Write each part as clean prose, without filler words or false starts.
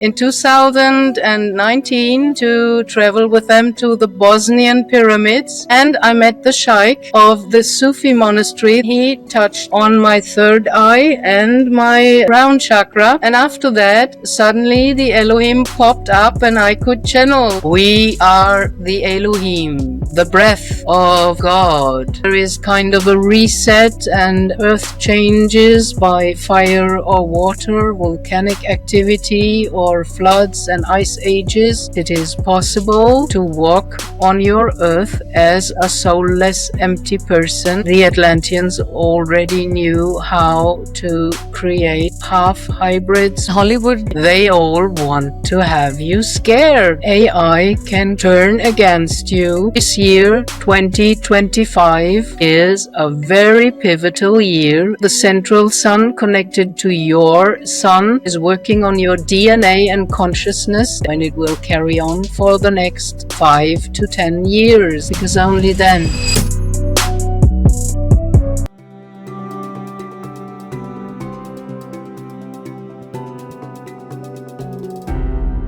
in 2019 to travel with them to the Bosnian pyramids, and I met the Sheikh of the Sufi monastery. He touched on my third eye and my crown chakra, and after that suddenly the Elohim popped up and I could channel. We are the Elohim, the breath of God. There is kind of a reset and earth changes by fire or water, volcanic activity or floods and ice ages. It is possible to walk on your earth as a soulless, empty person. The Atlanteans already knew how to create half hybrids. Hollywood, they all want to have you scared. AI can turn against you. This year, 2025, is a very pivotal year. The central sun connected to your sun is working on your DNA and consciousness, and it will carry on for the next 5 to 10 years, because only then.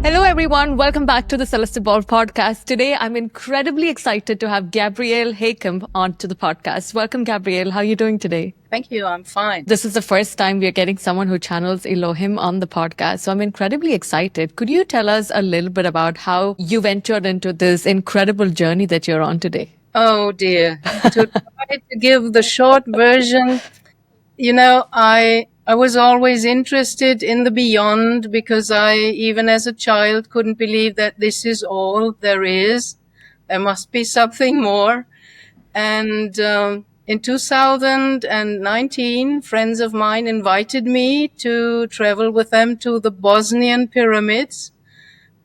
Hello everyone, welcome back to the Celestevolve podcast. Today I'm incredibly excited to have Gabrielle Heikamp onto the podcast. Welcome Gabrielle, how are you doing today? Thank you, I'm fine. This is the first time we are getting someone who channels Elohim on the podcast, so I'm incredibly excited. Could you tell us a little bit about how you ventured into this incredible journey that you're on today? Oh dear. To try to give the short version, I was always interested in the beyond, because I, even as a child, couldn't believe that this is all there is. There must be something more. And in 2019, friends of mine invited me to travel with them to the Bosnian pyramids.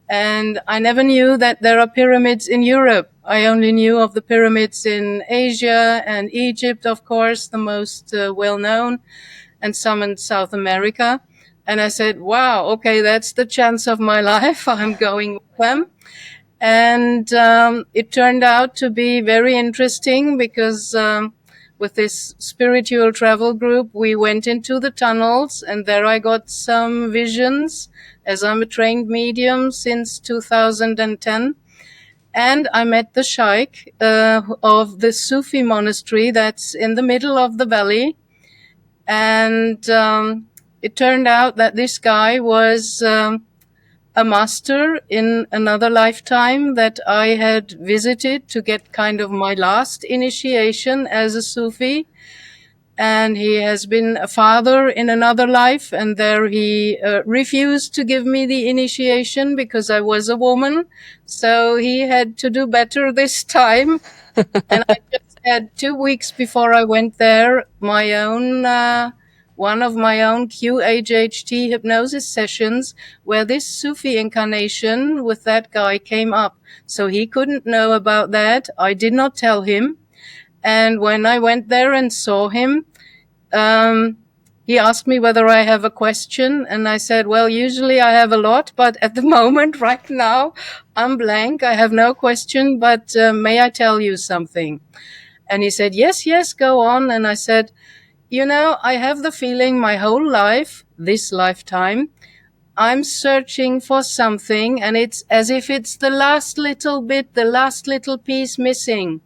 And I never knew that there are pyramids in Europe. I only knew of the pyramids in Asia and Egypt, of course, the most well-known, and some in South America. And I said, wow, okay, that's the chance of my life. I'm going with them. And it turned out to be very interesting, because with this spiritual travel group, we went into the tunnels, and there I got some visions, as I'm a trained medium since 2010. And I met the Sheikh of the Sufi monastery that's in the middle of the valley. And it turned out that this guy was a master in another lifetime that I had visited to get kind of my last initiation as a Sufi. And he has been a father in another life, and there he refused to give me the initiation because I was a woman. So he had to do better this time. And I just had 2 weeks before I went there, my own one of my own QHHT hypnosis sessions, where this Sufi incarnation with that guy came up. So he couldn't know about that. I did not tell him. And when I went there and saw him, he asked me whether I have a question. And I said, well, usually I have a lot, but at the moment, right now, I'm blank. I have no question, but may I tell you something? And he said, yes, go on. And I said, I have the feeling my whole life, this lifetime, I'm searching for something, and it's as if it's the last little bit, the last little piece missing.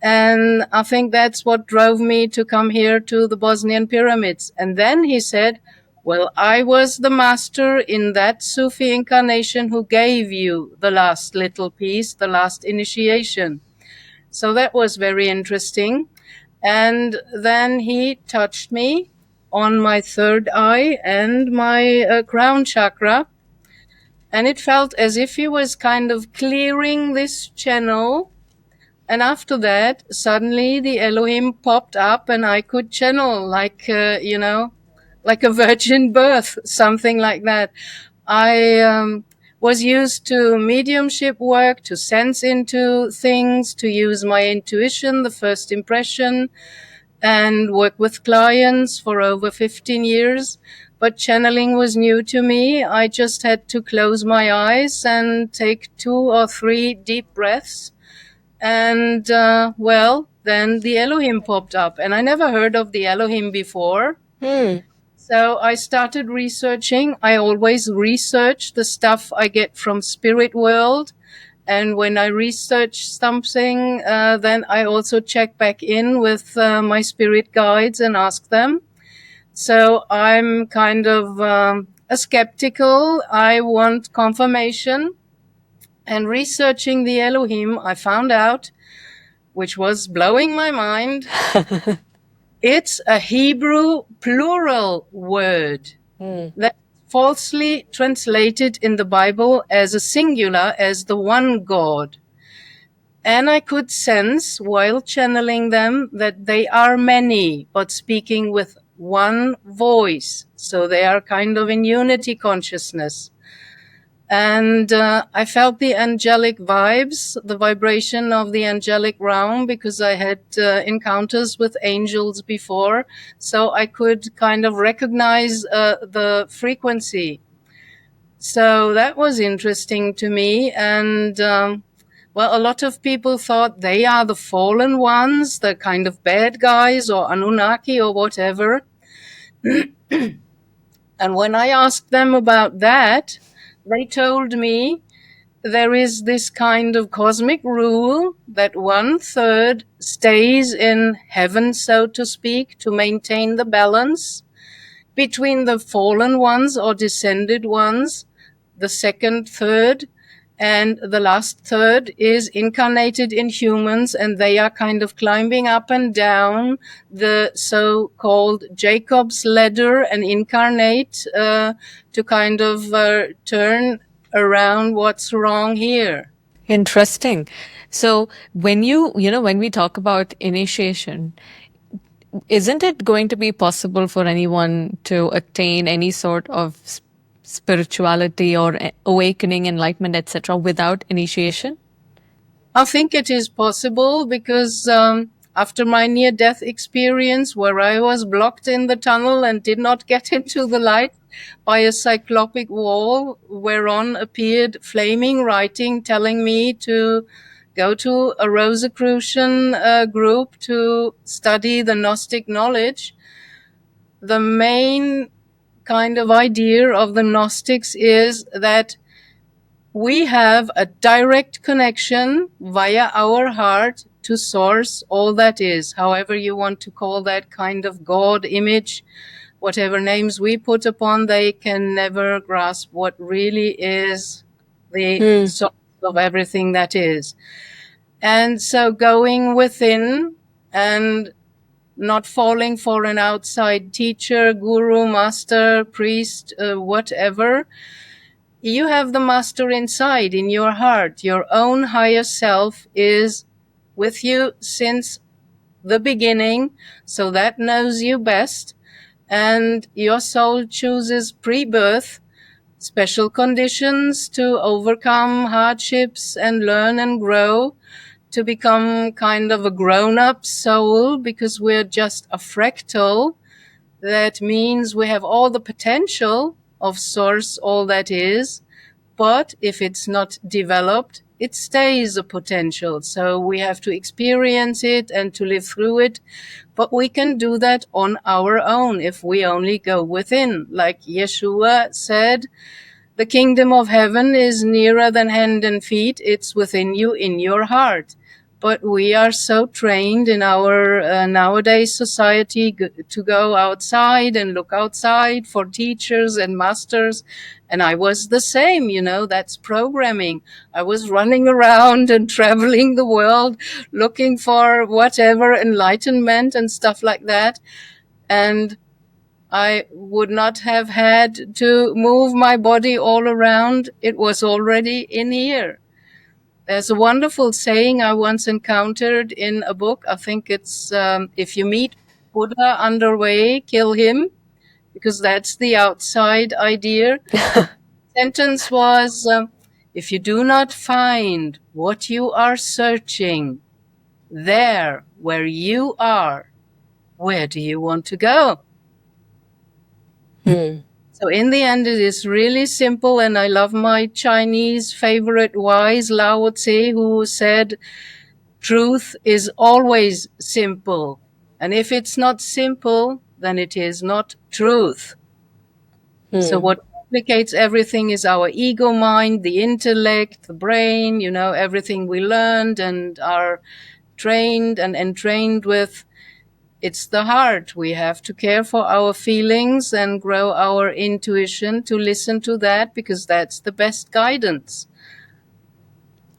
And I think that's what drove me to come here to the Bosnian pyramids. And then he said, well, I was the master in that Sufi incarnation who gave you the last little piece, the last initiation. So that was very interesting. And then he touched me on my third eye and my crown chakra. And it felt as if he was kind of clearing this channel. And after that, suddenly the Elohim popped up and I could channel like a virgin birth, something like that. I was used to mediumship work, to sense into things, to use my intuition, the first impression, and work with clients for over 15 years. But channeling was new to me. I just had to close my eyes and take 2 or 3 deep breaths. And, then the Elohim popped up. And I never heard of the Elohim before. So So I started researching. I always research the stuff I get from spirit world. And when I research something, then I also check back in with my spirit guides and ask them. So I'm kind of a skeptical. I want confirmation. And researching the Elohim, I found out, which was blowing my mind, it's a Hebrew plural word that's falsely translated in the Bible as a singular, as the one God. And I could sense while channeling them that they are many, but speaking with one voice. So they are kind of in unity consciousness. And I felt the angelic vibes, the vibration of the angelic realm, because I had encounters with angels before. So I could kind of recognize the frequency. So that was interesting to me. And well, a lot of people thought they are the fallen ones, the kind of bad guys or Anunnaki or whatever. And when I asked them about that, they told me there is this kind of cosmic rule that 1/3 stays in heaven, so to speak, to maintain the balance between the fallen ones or descended ones. The second third and the last third is incarnated in humans, and they are kind of climbing up and down the so-called Jacob's ladder and incarnate to kind of turn around what's wrong here. Interesting. So when when we talk about initiation, isn't it going to be possible for anyone to attain any sort of spirituality or awakening, enlightenment, etc., without initiation? I think it is possible because after my near-death experience, where I was blocked in the tunnel and did not get into the light by a cyclopic wall, whereon appeared flaming writing telling me to go to a Rosicrucian group to study the Gnostic knowledge. The main kind of idea of the Gnostics is that we have a direct connection via our heart to source, all that is, however you want to call that kind of God image, whatever names we put upon, they can never grasp what really is the source of everything that is. And so going within and not falling for an outside teacher, guru, master, priest, whatever, you have the master inside in your heart. Your own higher self is with you since the beginning, so that knows you best. And your soul chooses pre-birth, special conditions to overcome hardships and learn and grow, to become kind of a grown-up soul, because we're just a fractal. That means we have all the potential of source, all that is, but if it's not developed, it stays a potential. So we have to experience it and to live through it. But we can do that on our own if we only go within. Like Yeshua said, the kingdom of heaven is nearer than hand and feet. It's within you, in your heart. But we are so trained in our nowadays society to go outside and look outside for teachers and masters. And I was the same, that's programming. I was running around and traveling the world looking for whatever enlightenment and stuff like that. And I would not have had to move my body all around. It was already in here. There's a wonderful saying I once encountered in a book. I think it's, if you meet Buddha underway, kill him, because that's the outside idea. Sentence was, if you do not find what you are searching there where you are, where do you want to go? So in the end, it is really simple, and I love my Chinese favorite wise Lao Tse, who said, truth is always simple. And if it's not simple, then it is not truth. So what complicates everything is our ego mind, the intellect, the brain, everything we learned and are trained and entrained with. It's the heart. We have to care for our feelings and grow our intuition to listen to that, because that's the best guidance.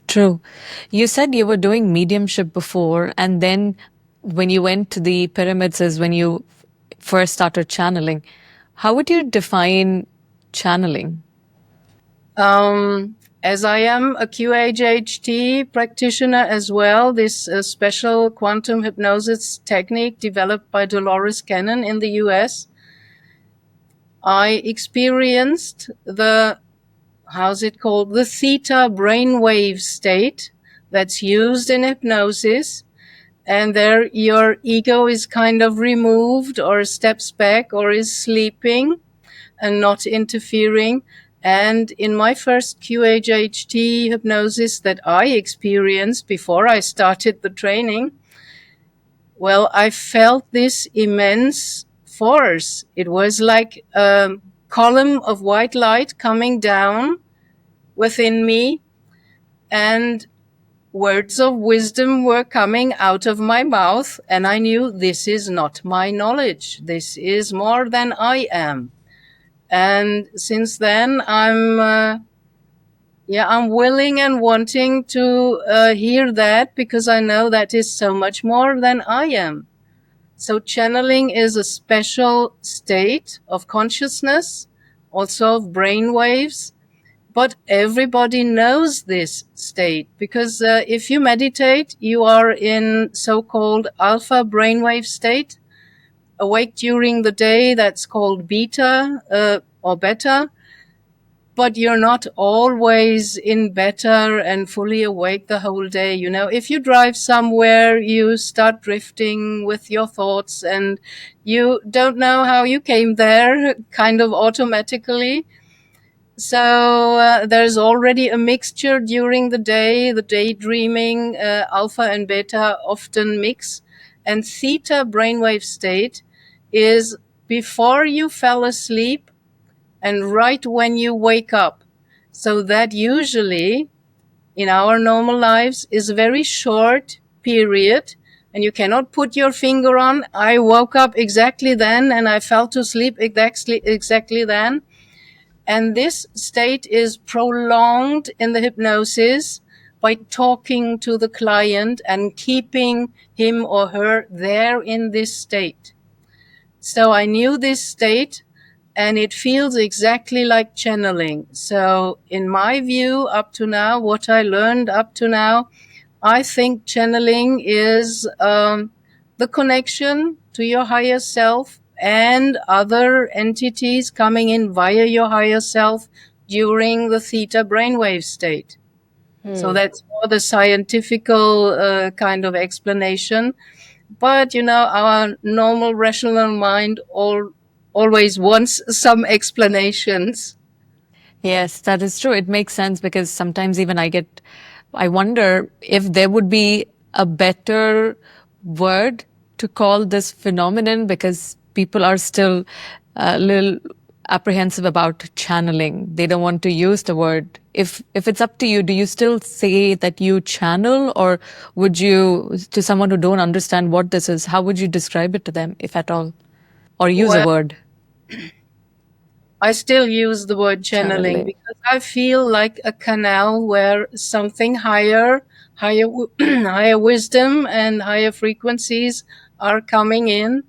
True. You said you were doing mediumship before, and then when you went to the pyramids is when you first started channeling. How would you define channeling? As I am a QHHT practitioner as well, this special quantum hypnosis technique developed by Dolores Cannon in the US, I experienced how's it called? The theta brainwave state that's used in hypnosis. And there your ego is kind of removed or steps back or is sleeping and not interfering. And in my first QHHT hypnosis that I experienced before I started the training, well, I felt this immense force. It was like a column of white light coming down within me, and words of wisdom were coming out of my mouth, and I knew this is not my knowledge. This is more than I am. And since then, I'm willing and wanting to hear that, because I know that is so much more than I am. So channeling is a special state of consciousness, also of brain waves. But everybody knows this state, because if you meditate, you are in so-called alpha brainwave state. Awake during the day, that's called beta or beta. But you're not always in beta and fully awake the whole day. If you drive somewhere, you start drifting with your thoughts and you don't know how you came there, kind of automatically. So there's already a mixture during the day. The daydreaming, alpha and beta often mix. And theta brainwave state is before you fell asleep and right when you wake up. So that usually in our normal lives is a very short period, and you cannot put your finger on, I woke up exactly then and I fell to sleep exactly then. And this state is prolonged in the hypnosis by talking to the client and keeping him or her there in this state. So I knew this state, and it feels exactly like channeling. So in my view, up to now, what I learned up to now, I think channeling is the connection to your higher self and other entities coming in via your higher self during the theta brainwave state. So that's more the scientifical kind of explanation. But, our normal rational mind always wants some explanations. Yes, that is true. It makes sense because sometimes even I wonder if there would be a better word to call this phenomenon, because people are still a little apprehensive about channeling. They don't want to use the word. If it's up to you, do you still say that you channel, or would you, to someone who don't understand what this is, how would you describe it to them, if at all, or use a Well, word? I still use the word channeling Channeling. because I feel like a canal where something higher, higher wisdom and higher frequencies are coming in.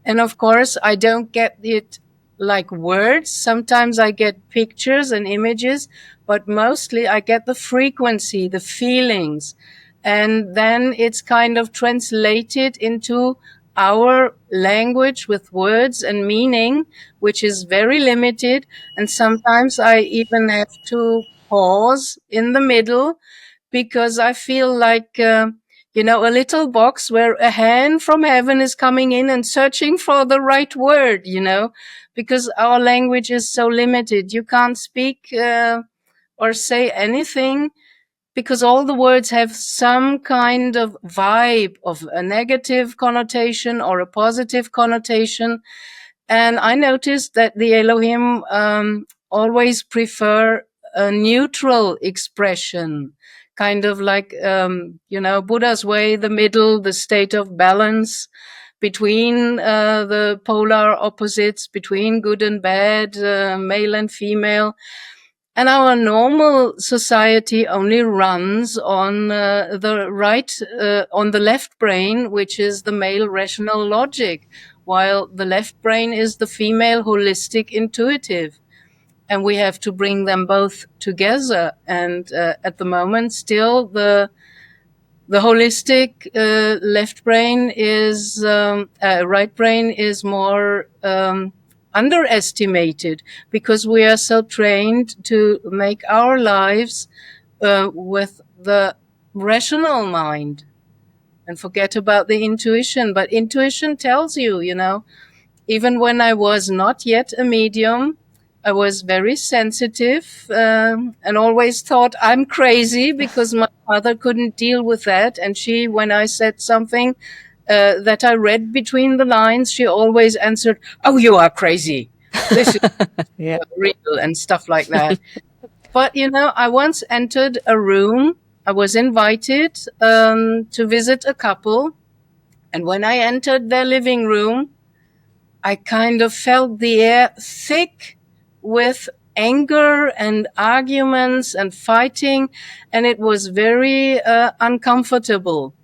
And of course, I don't get it like words. Sometimes I get pictures and images, but mostly I get the frequency, the feelings. And then it's kind of translated into our language with words and meaning, which is very limited. And sometimes I even have to pause in the middle, because I feel like, a little box where a hand from heaven is coming in and searching for the right word, because our language is so limited. You can't speak or say anything, because all the words have some kind of vibe of a negative connotation or a positive connotation. And I noticed that the Elohim always prefer a neutral expression, kind of like, Buddha's way, the middle, the state of balance between the polar opposites, between good and bad, male and female. And our normal society only runs on on the left brain, which is the male rational logic, while the left brain is the female holistic intuitive. And we have to bring them both together. And at the moment, still the holistic left brain is right brain is more underestimated, because we are so trained to make our lives with the rational mind and forget about the intuition. But intuition tells you, even when I was not yet a medium, I was very sensitive and always thought I'm crazy, because my mother couldn't deal with that. And she, when I said something that I read between the lines, she always answered, "Oh, you are crazy. This is Yeah. real," and stuff like that. But, I once entered a room. I was invited to visit a couple. And when I entered their living room, I kind of felt the air thick with anger and arguments and fighting, and it was very uncomfortable.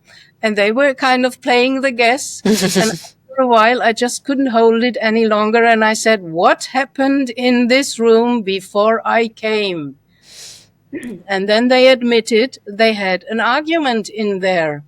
And they were kind of playing the guests. And after a while, I just couldn't hold it any longer. And I said, "What happened in this room before I came?" And then they admitted they had an argument in there.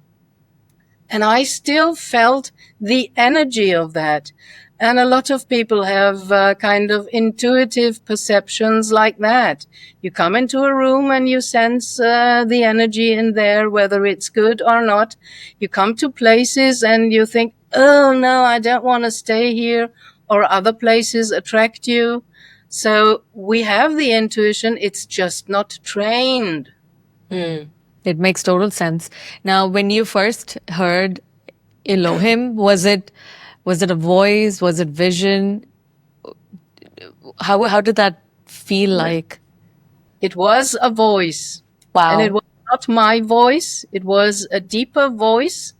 And I still felt the energy of that. And a lot of people have kind of intuitive perceptions like that. You come into a room and you sense the energy in there, whether it's good or not. You come to places and you think, "Oh, no, I don't want to stay here," or other places attract you. So we have the intuition. It's just not trained. It makes total sense. Now, when you first heard Elohim, was it a voice? Was it vision? How did that feel like? It was a voice. Wow. And it was not my voice. It was a deeper voice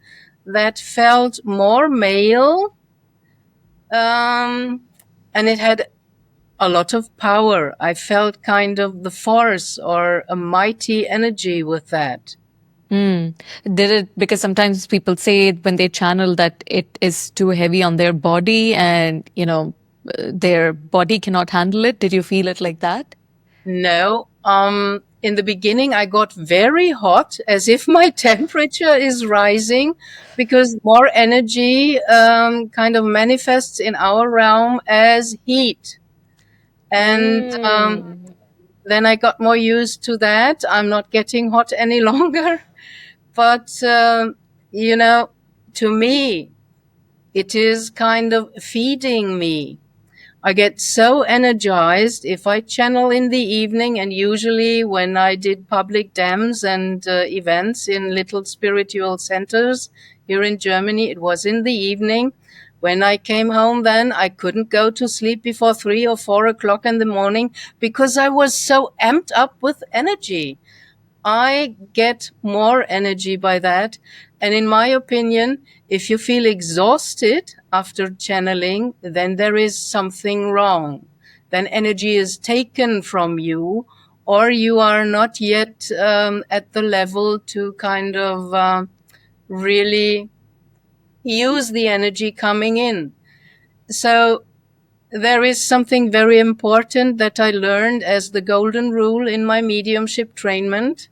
that felt more male. And it had a lot of power. I felt kind of the force or a mighty energy with that. Did it, because sometimes people say when they channel that it is too heavy on their body and, their body cannot handle it. Did you feel it like that? No. In the beginning, I got very hot, as if my temperature is rising, because more energy kind of manifests in our realm as heat. And then I got more used to that. I'm not getting hot any longer. But, to me, it is kind of feeding me. I get so energized if I channel in the evening, and usually when I did public dams and events in little spiritual centers here in Germany, it was in the evening. When I came home then, I couldn't go to sleep before 3 or 4 o'clock in the morning, because I was so amped up with energy. I get more energy by that. And in my opinion, if you feel exhausted after channeling, then there is something wrong. Then energy is taken from you, or you are not yet at the level to kind of really use the energy coming in. So there is something very important that I learned as the golden rule in my mediumship trainment,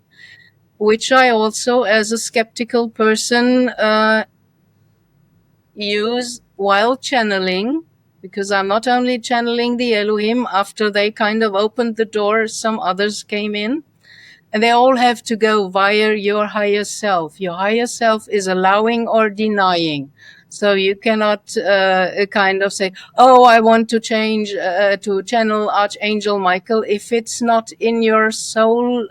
which I also, as a skeptical person, use while channeling, because I'm not only channeling the Elohim. After they kind of opened the door, some others came in, and they all have to go via your higher self. Your higher self is allowing or denying. So you cannot kind of say, "Oh, I want to change to channel Archangel Michael," if it's not in your soul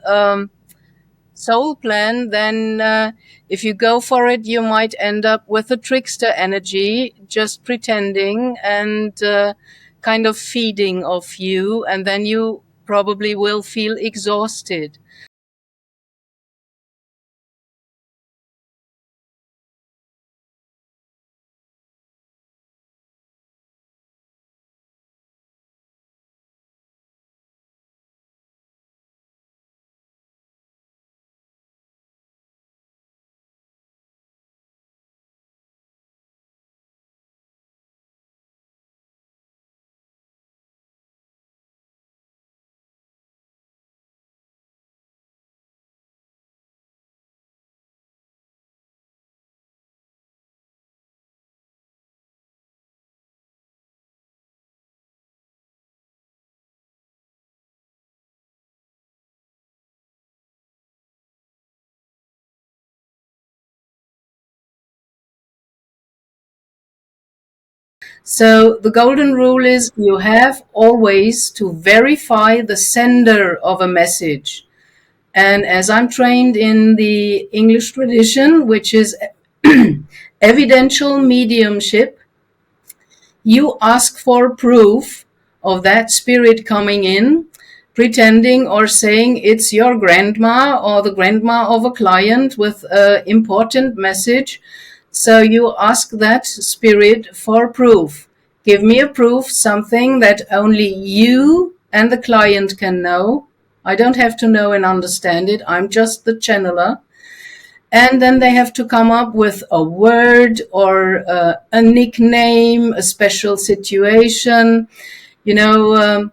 soul plan, then if you go for it, you might end up with a trickster energy, just pretending and kind of feeding off you, and then you probably will feel exhausted. So the golden rule is you have always to verify the sender of a message. And as I'm trained in the English tradition, which is evidential mediumship, you ask for proof of that spirit coming in, pretending or saying it's your grandma or the grandma of a client with an important message. So you ask that spirit for proof. Give me a proof, something that only you and the client can know. I don't have to know and understand it. I'm just the channeler. And then they have to come up with a word or a nickname, a special situation. You know,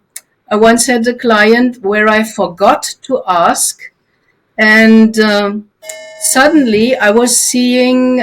I once had a client where I forgot to ask, and suddenly I was seeing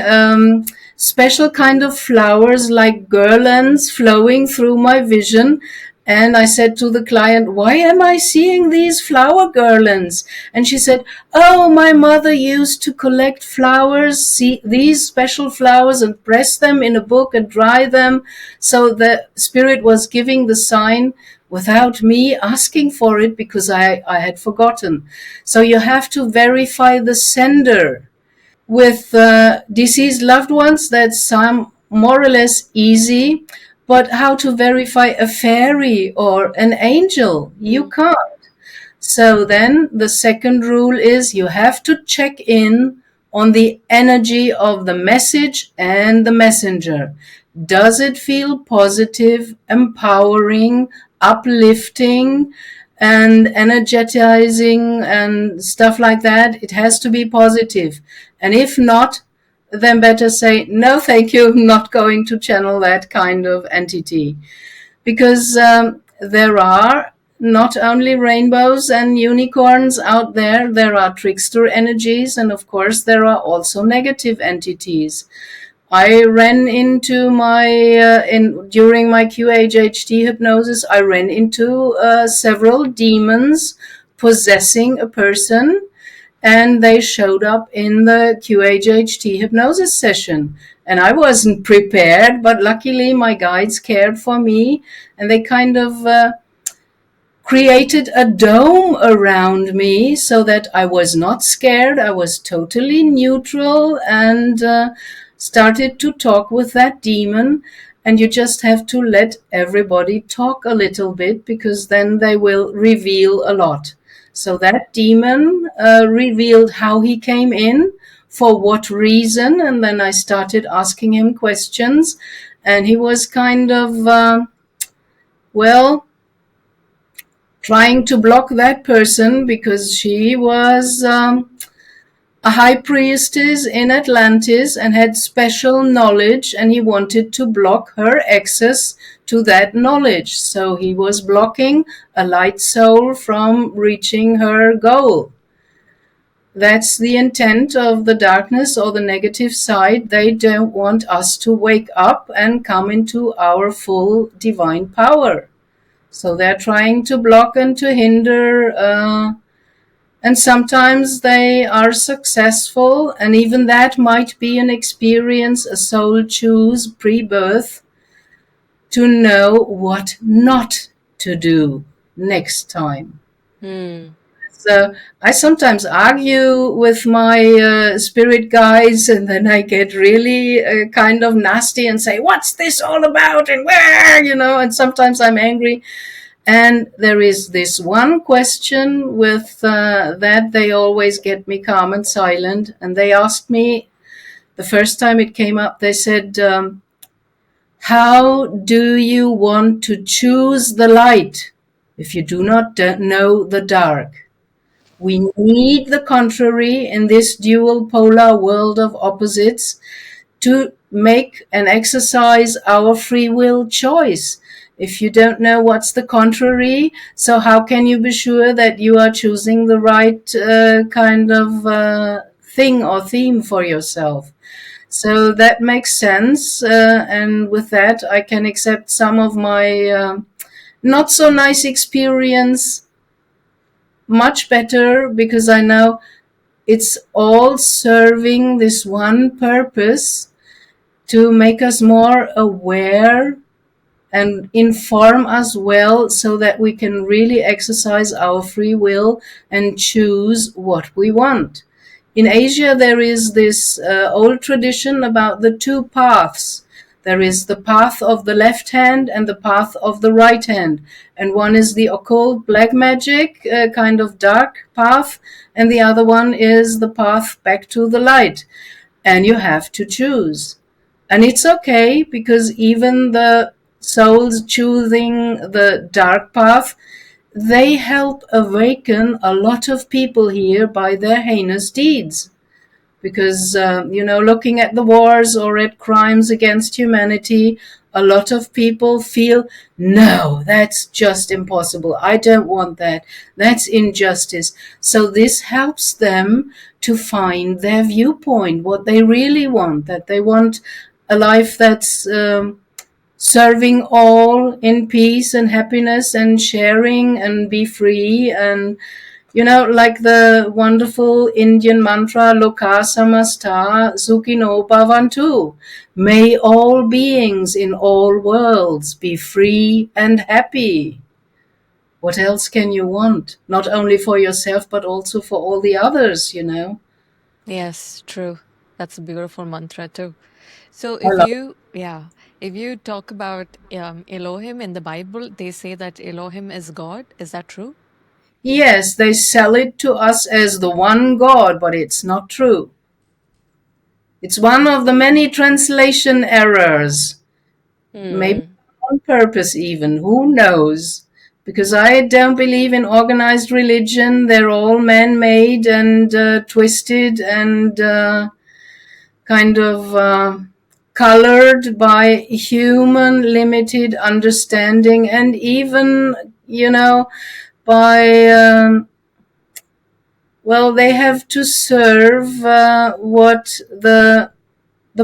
special kind of flowers like garlands flowing through my vision. And I said to the client, why am I seeing these flower garlands? And she said, oh, my mother used to collect flowers, see these special flowers, and press them in a book and dry them. So the spirit was giving the sign without me asking for it because I had forgotten. So you have to verify the sender. With deceased loved ones, that's some more or less easy. But how to verify a fairy or an angel? You can't. So then the second rule is you have to check in on the energy of the message and the messenger. Does it feel positive, empowering, uplifting, and energizing and stuff like that? It has to be positive. And if not, then better say, no, thank you, I'm not going to channel that kind of entity. Because there are not only rainbows and unicorns out there, there are trickster energies, and of course, there are also negative entities. I ran into during my QHHT hypnosis, I ran into several demons possessing a person, and they showed up in the QHHT hypnosis session. And I wasn't prepared, but luckily my guides cared for me, and they kind of created a dome around me so that I was not scared. I was totally neutral and started to talk with that demon. And you just have to let everybody talk a little bit because then they will reveal a lot. So that demon revealed how he came in, for what reason, and then I started asking him questions, and he was kind of, well, trying to block that person because she was a high priestess in Atlantis and had special knowledge, and he wanted to block her access to that knowledge. So he was blocking a light soul from reaching her goal. That's the intent of the darkness or the negative side. They don't want us to wake up and come into our full divine power. So they're trying to block and to hinder, and sometimes they are successful, and even that might be an experience a soul choose pre-birth to know what not to do next time. So I sometimes argue with my spirit guides, and then I get really kind of nasty and say, "What's this all about?" and where, And sometimes I'm angry. And there is this one question with that they always get me calm and silent. And they asked me the first time it came up. They said, "How do you want to choose the light if you do not know the dark?" We need the contrary in this dual polar world of opposites to make and exercise our free will choice. If you don't know what's the contrary, so how can you be sure that you are choosing the right kind of thing or theme for yourself? So that makes sense. And with that, I can accept some of my not so nice experience much better, because I know it's all serving this one purpose to make us more aware and inform us well, so that we can really exercise our free will and choose what we want. In Asia, there is this old tradition about the two paths. There is the path of the left hand and the path of the right hand. And one is the occult black magic, kind of dark path, and the other one is the path back to the light. And you have to choose. And it's okay, because even the souls choosing the dark path, they help awaken a lot of people here by their heinous deeds. Because, looking at the wars or at crimes against humanity, a lot of people feel, no, that's just impossible. I don't want that. That's injustice. So this helps them to find their viewpoint, what they really want, that they want a life that's serving all in peace and happiness and sharing and be free. And like the wonderful Indian mantra, Loka Samasta Sukhino Bhavantu. May all beings in all worlds be free and happy. What else can you want? Not only for yourself, but also for all the others. Yes, true. That's a beautiful mantra too. So I love it. if you talk about Elohim in the Bible, they say that Elohim is God. Is that true? Yes, they sell it to us as the one God, but it's not true. It's one of the many translation errors. Maybe Hmm. on purpose even, who knows? Because I don't believe in organized religion. They're all man-made and twisted and kind of colored by human limited understanding, and even, by well, they have to serve what the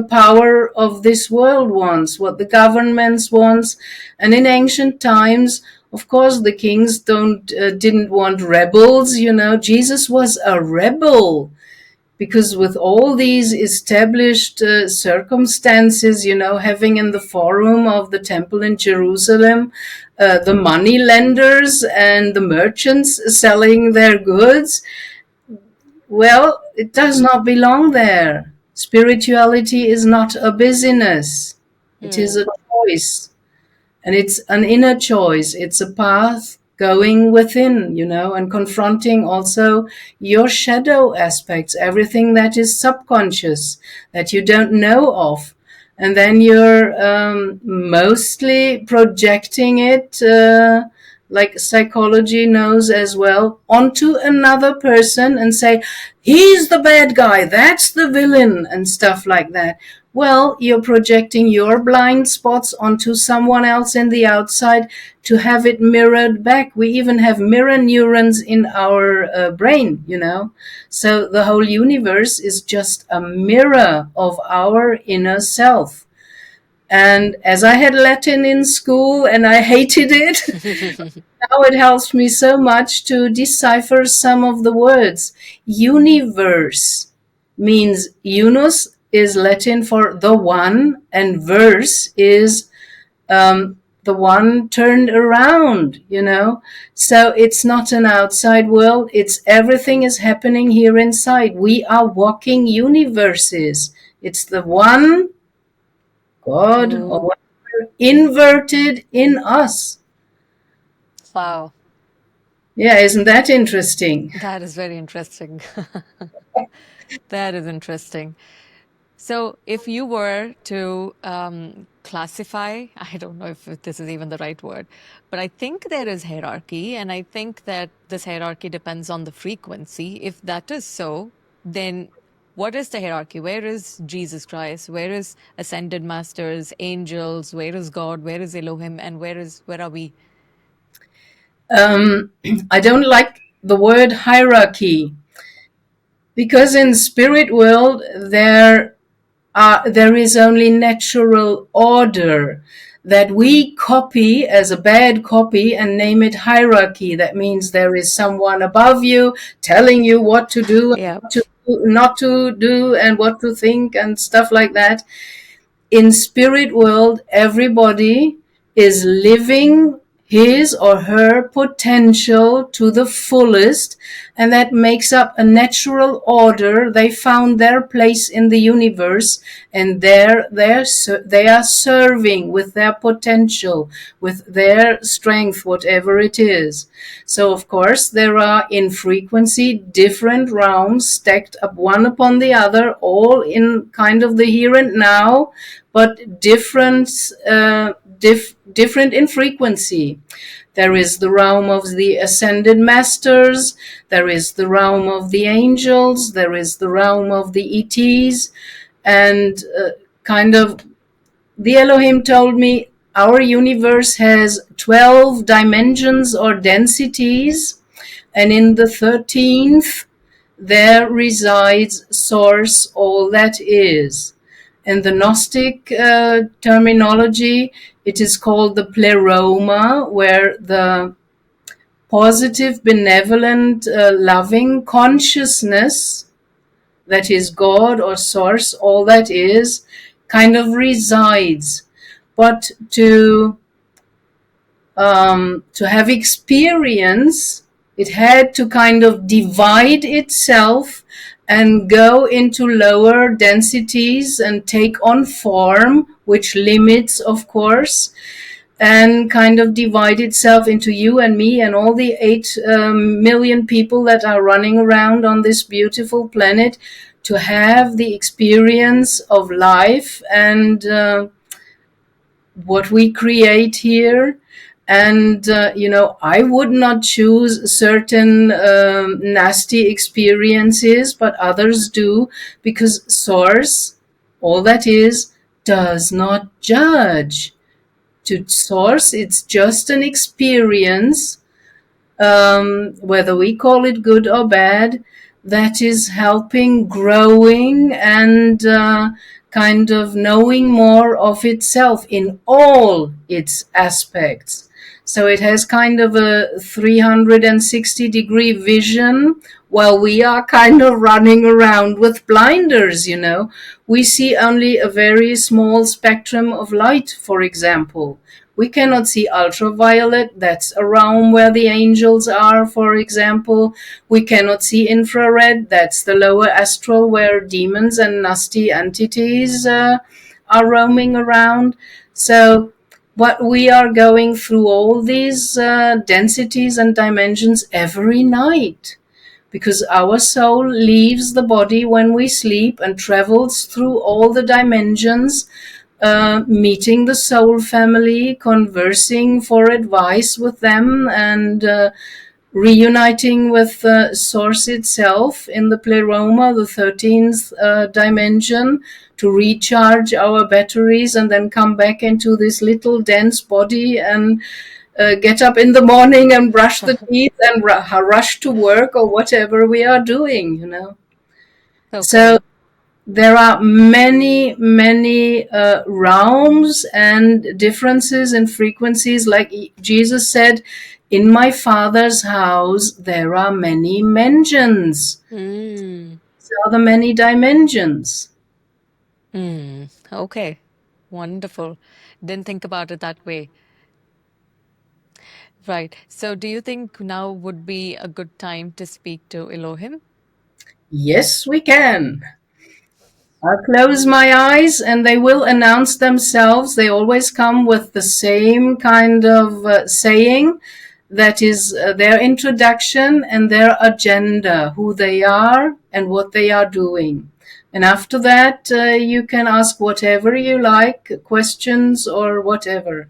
power of this world wants, what the governments wants. And in ancient times, of course, the kings didn't want rebels. Jesus was a rebel, because with all these established circumstances, having in the forum of the temple in Jerusalem, the money lenders and the merchants selling their goods, well, it does not belong there. Spirituality is not a business. It is Hmm. a choice. And it's an inner choice. It's a path going within, and confronting also your shadow aspects, everything that is subconscious, that you don't know of. And then you're mostly projecting it, like psychology knows as well, onto another person and say, he's the bad guy, that's the villain, and stuff like that. Well, you're projecting your blind spots onto someone else in the outside to have it mirrored back. We even have mirror neurons in our brain. So the whole universe is just a mirror of our inner self. And as I had Latin in school and I hated it, now it helps me so much to decipher some of the words. Universe means unus is Latin for the one, and verse is the one turned around, So it's not an outside world. It's everything is happening here inside. We are walking universes. It's the one God or Oh, whatever inverted in us. wow. Yeah, isn't that interesting? That is very interesting. That is interesting. So, if you were to classify, I don't know if this is even the right word, but I think there is hierarchy, and I think that this hierarchy depends on the frequency. If that is so, then what is the hierarchy? Where is Jesus Christ? Where is ascended masters, angels? Where is God? Where is Elohim? And where are we? Um, I don't like the word hierarchy because in spirit world there is only natural order that we copy as a bad copy and name it hierarchy. That means there is someone above you telling you what to do, Yeah. what to not to do, and what to think and stuff like that. In spirit world, everybody is living his or her potential to the fullest, and that makes up a natural order. They found their place in the universe, and they are serving with their potential, with their strength, whatever it is. So of course there are in frequency different realms stacked up one upon the other, all in kind of the here and now, but different in frequency. There is the realm of the ascended masters, there is the realm of the angels, there is the realm of the ETs, and kind of the Elohim told me our universe has 12 dimensions or densities, and in the 13th there resides source, all that is. In the Gnostic terminology, it is called the pleroma, where the positive, benevolent, loving consciousness, that is God or source, all that is, kind of resides. But to have experience, it had to kind of divide itself and go into lower densities and take on form, which limits, of course, and kind of divide itself into you and me and all the 8 million people that are running around on this beautiful planet to have the experience of life and what we create here. And I would not choose certain nasty experiences, but others do, because source, all that is, does not judge. To source, it's just an experience, whether we call it good or bad, that is helping growing and kind of knowing more of itself in all its aspects. So it has kind of a 360-degree vision, while we are kind of running around with blinders. We see only a very small spectrum of light, for example. We cannot see ultraviolet, that's a realm where the angels are, for example. We cannot see infrared, that's the lower astral where demons and nasty entities are roaming around. So, but we are going through all these densities and dimensions every night, because our soul leaves the body when we sleep and travels through all the dimensions, meeting the soul family, conversing for advice with them, and reuniting with Source itself in the pleroma, the 13th dimension, to recharge our batteries and then come back into this little dense body and get up in the morning and brush the teeth and rush to work or whatever we are doing. So Okay. there are many, many realms and differences in frequencies. Like Jesus said, in my Father's house, there are many mansions. Mm. There are the many dimensions. Mm. Okay. Wonderful. Didn't think about it that way. Right. So do you think now would be a good time to speak to Elohim? Yes, we can. I'll close my eyes and they will announce themselves. They always come with the same kind of saying that is their introduction and their agenda, who they are and what they are doing. And after that, you can ask whatever you like, questions or whatever.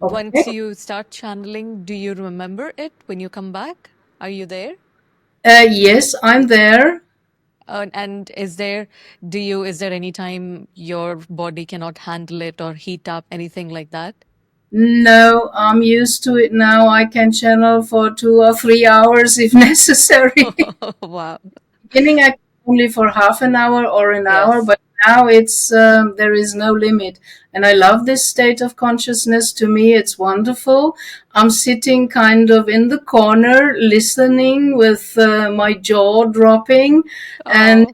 Okay? Once you start channeling, do you remember it when you come back? Are you there? Yes, I'm there. And is there any time your body cannot handle it or heat up, anything like that? No, I'm used to it now. I can channel for 2 or 3 hours if necessary. Wow. Beginning, I only for half an hour or an hour, Yes. but now it's there is no limit, and I love this state of consciousness. To me, it's wonderful. I'm sitting kind of in the corner, listening with my jaw dropping, and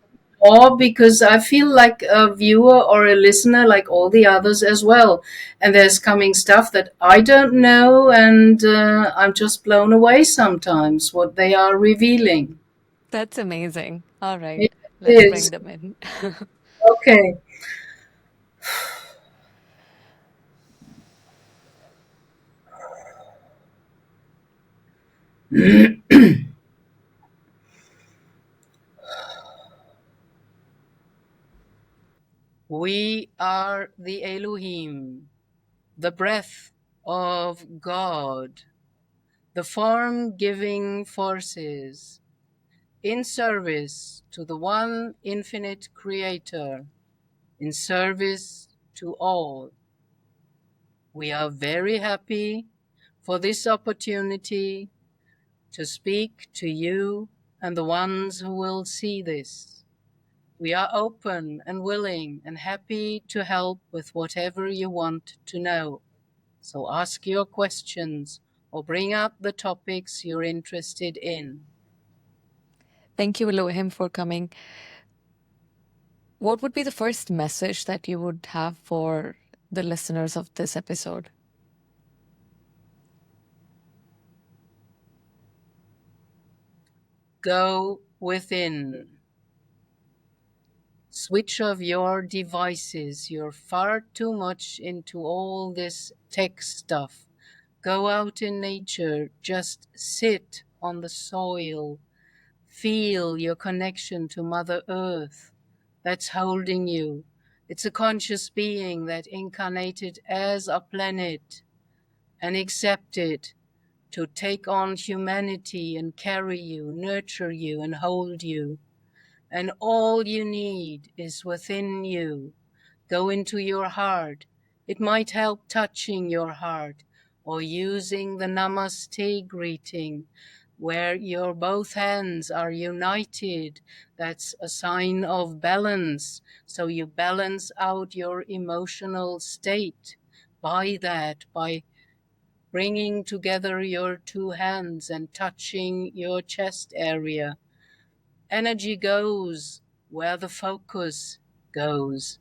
Oh, or because I feel like a viewer or a listener, like all the others as well. And there's coming stuff that I don't know, and I'm just blown away sometimes what they are revealing. that's amazing. All right. It Let's bring is. them in. Okay. We are the Elohim, the breath of God, the form giving forces, in service to the one infinite creator, in service to all. We are very happy for this opportunity to speak to you and the ones who will see this. We are open and willing and happy to help with whatever you want to know. So ask your questions or bring up the topics you're interested in. Thank you, Elohim, for coming. What would be the first message that you would have for the listeners of this episode? Go within. Switch off your devices. You're far too much into all this tech stuff. Go out in nature. Just sit on the soil. Feel your connection to Mother Earth that's holding you. It's a conscious being that incarnated as a planet and accepted to take on humanity and carry you, nurture you, and hold you. And all you need is within you. Go into your heart. It might help touching your heart or using the Namaste greeting where your both hands are united. That's a sign of balance. So you balance out your emotional state by that, by bringing together your two hands and touching your chest area. Energy goes where the focus goes.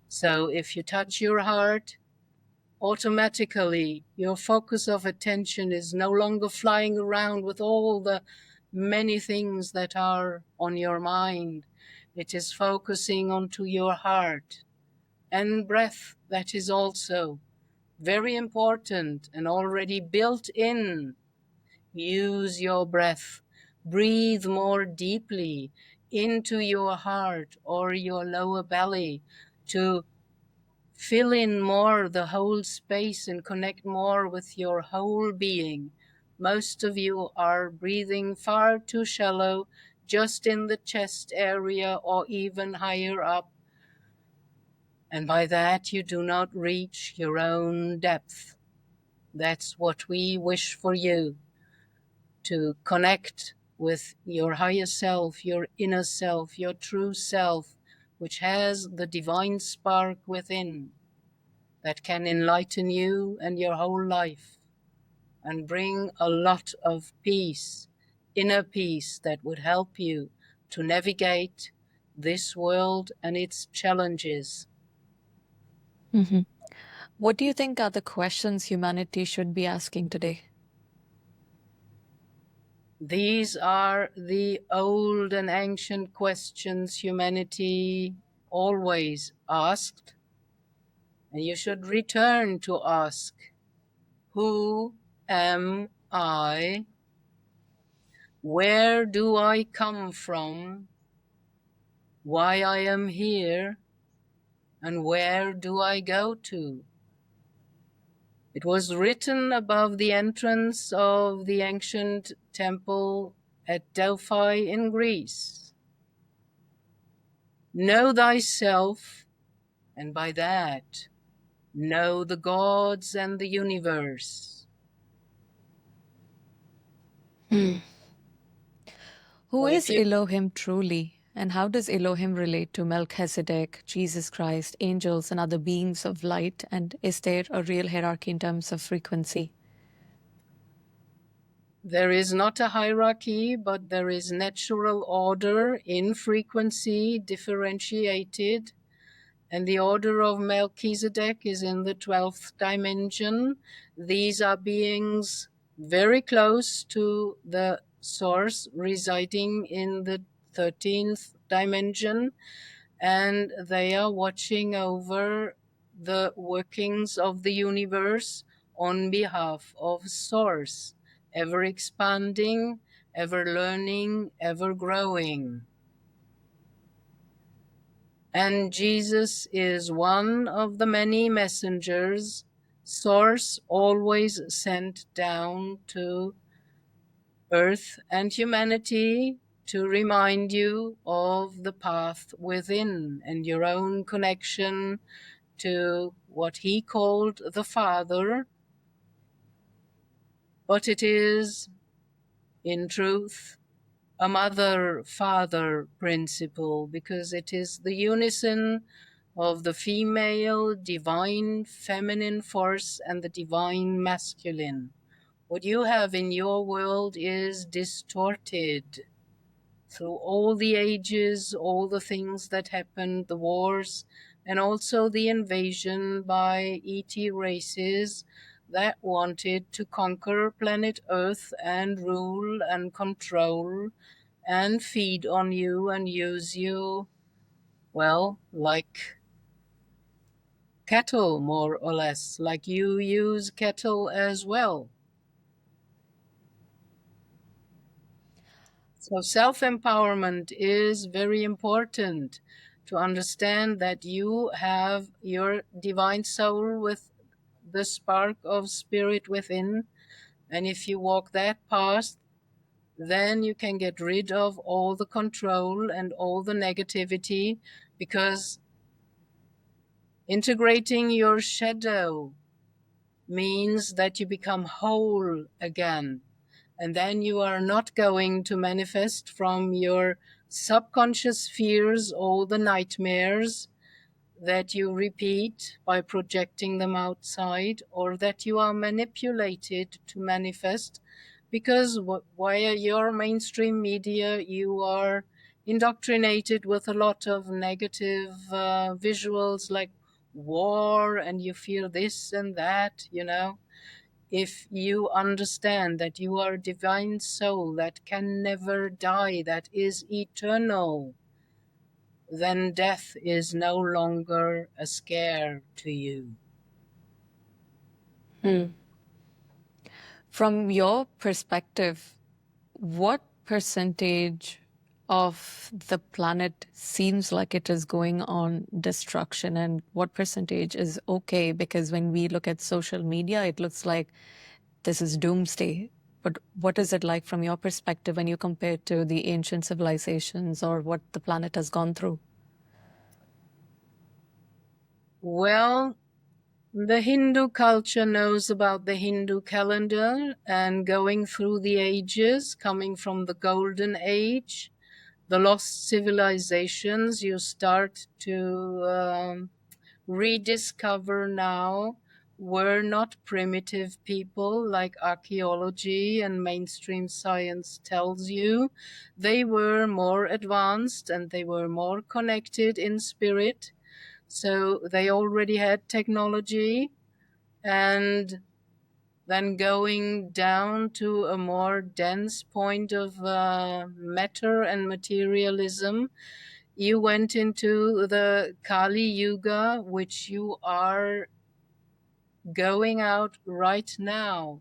So if you touch your heart, automatically your focus of attention is no longer flying around with all the many things that are on your mind. It is focusing onto your heart and breath. That is also very important and already built in. Use your breath. Breathe more deeply into your heart or your lower belly to fill in more the whole space and connect more with your whole being. Most of you are breathing far too shallow, just in the chest area or even higher up. And by that, you do not reach your own depth. That's what we wish for you, to connect with your higher self, your inner self, your true self, which has the divine spark within that can enlighten you and your whole life and bring a lot of peace, inner peace that would help you to navigate this world and its challenges. Hmm. What do you think are the questions humanity should be asking today? These are the old and ancient questions humanity always asked, and you should return to ask, who am I? Where do I come from? Why I am here? And where do I go to? It was written above the entrance of the ancient temple at Delphi in Greece. Know thyself, and by that, know the gods and the universe. Who So is if you Elohim truly? And how does Elohim relate to Melchizedek, Jesus Christ, angels, and other beings of light? And is there a real hierarchy in terms of frequency? There is not a hierarchy, but there is natural order in frequency differentiated. And the order of Melchizedek is in the 12th dimension. These are beings very close to the source residing in the 13th dimension. And they are watching over the workings of the universe on behalf of source, ever expanding, ever learning, ever growing. And Jesus is one of the many messengers source always sent down to earth and humanity to remind you of the path within and your own connection to what he called the Father. But it is, in truth, a mother-father principle, because it is the unison of the female divine feminine force and the divine masculine. What you have in your world is distorted through all the ages, all the things that happened, the wars, and also the invasion by ET races that wanted to conquer planet Earth and rule and control and feed on you and use you, well, like cattle, more or less, like you use cattle as well. So self-empowerment is very important to understand that you have your divine soul with the spark of spirit within. And if you walk that path, then you can get rid of all the control and all the negativity, because integrating your shadow means that you become whole again. And then you are not going to manifest from your subconscious fears all the nightmares that you repeat by projecting them outside, or that you are manipulated to manifest, because via your mainstream media you are indoctrinated with a lot of negative visuals like war, and you feel this and that, you know. If you understand that you are a divine soul that can never die, that is eternal, then death is no longer a scare to you. From your perspective, what percentage of the planet seems like it is going on destruction, and what percentage is okay? Because when we look at social media, it looks like this is doomsday. But what is it like from your perspective when you compare it to the ancient civilizations or what the planet has gone through? Well, the Hindu culture knows about the Hindu calendar, and going through the ages, coming from the golden age, the lost civilizations, you start to rediscover now were not primitive people like archaeology and mainstream science tells you. They were more advanced and they were more connected in spirit. So they already had technology, and then going down to a more dense point of matter and materialism, you went into the Kali Yuga, which you are going out right now.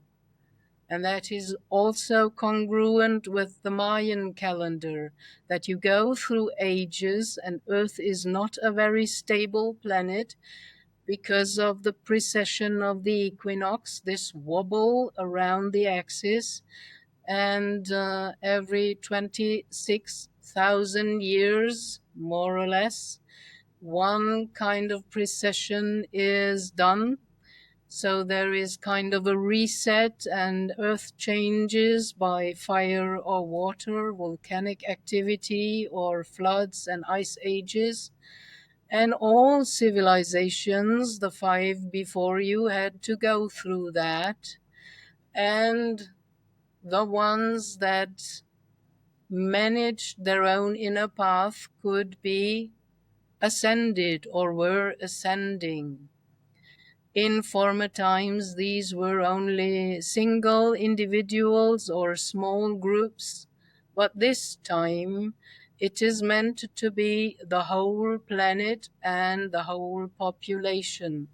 And that is also congruent with the Mayan calendar, that you go through ages, and Earth is not a very stable planet because of the precession of the equinox, this wobble around the axis. And every 26,000 years, more or less, one kind of precession is done. So there is kind of a reset, and Earth changes by fire or water, volcanic activity, or floods and ice ages. And all civilizations, the five before you, had to go through that. And the ones that managed their own inner path could be ascended or were ascending. In former times, these were only single individuals or small groups, but this time it is meant to be the whole planet and the whole population.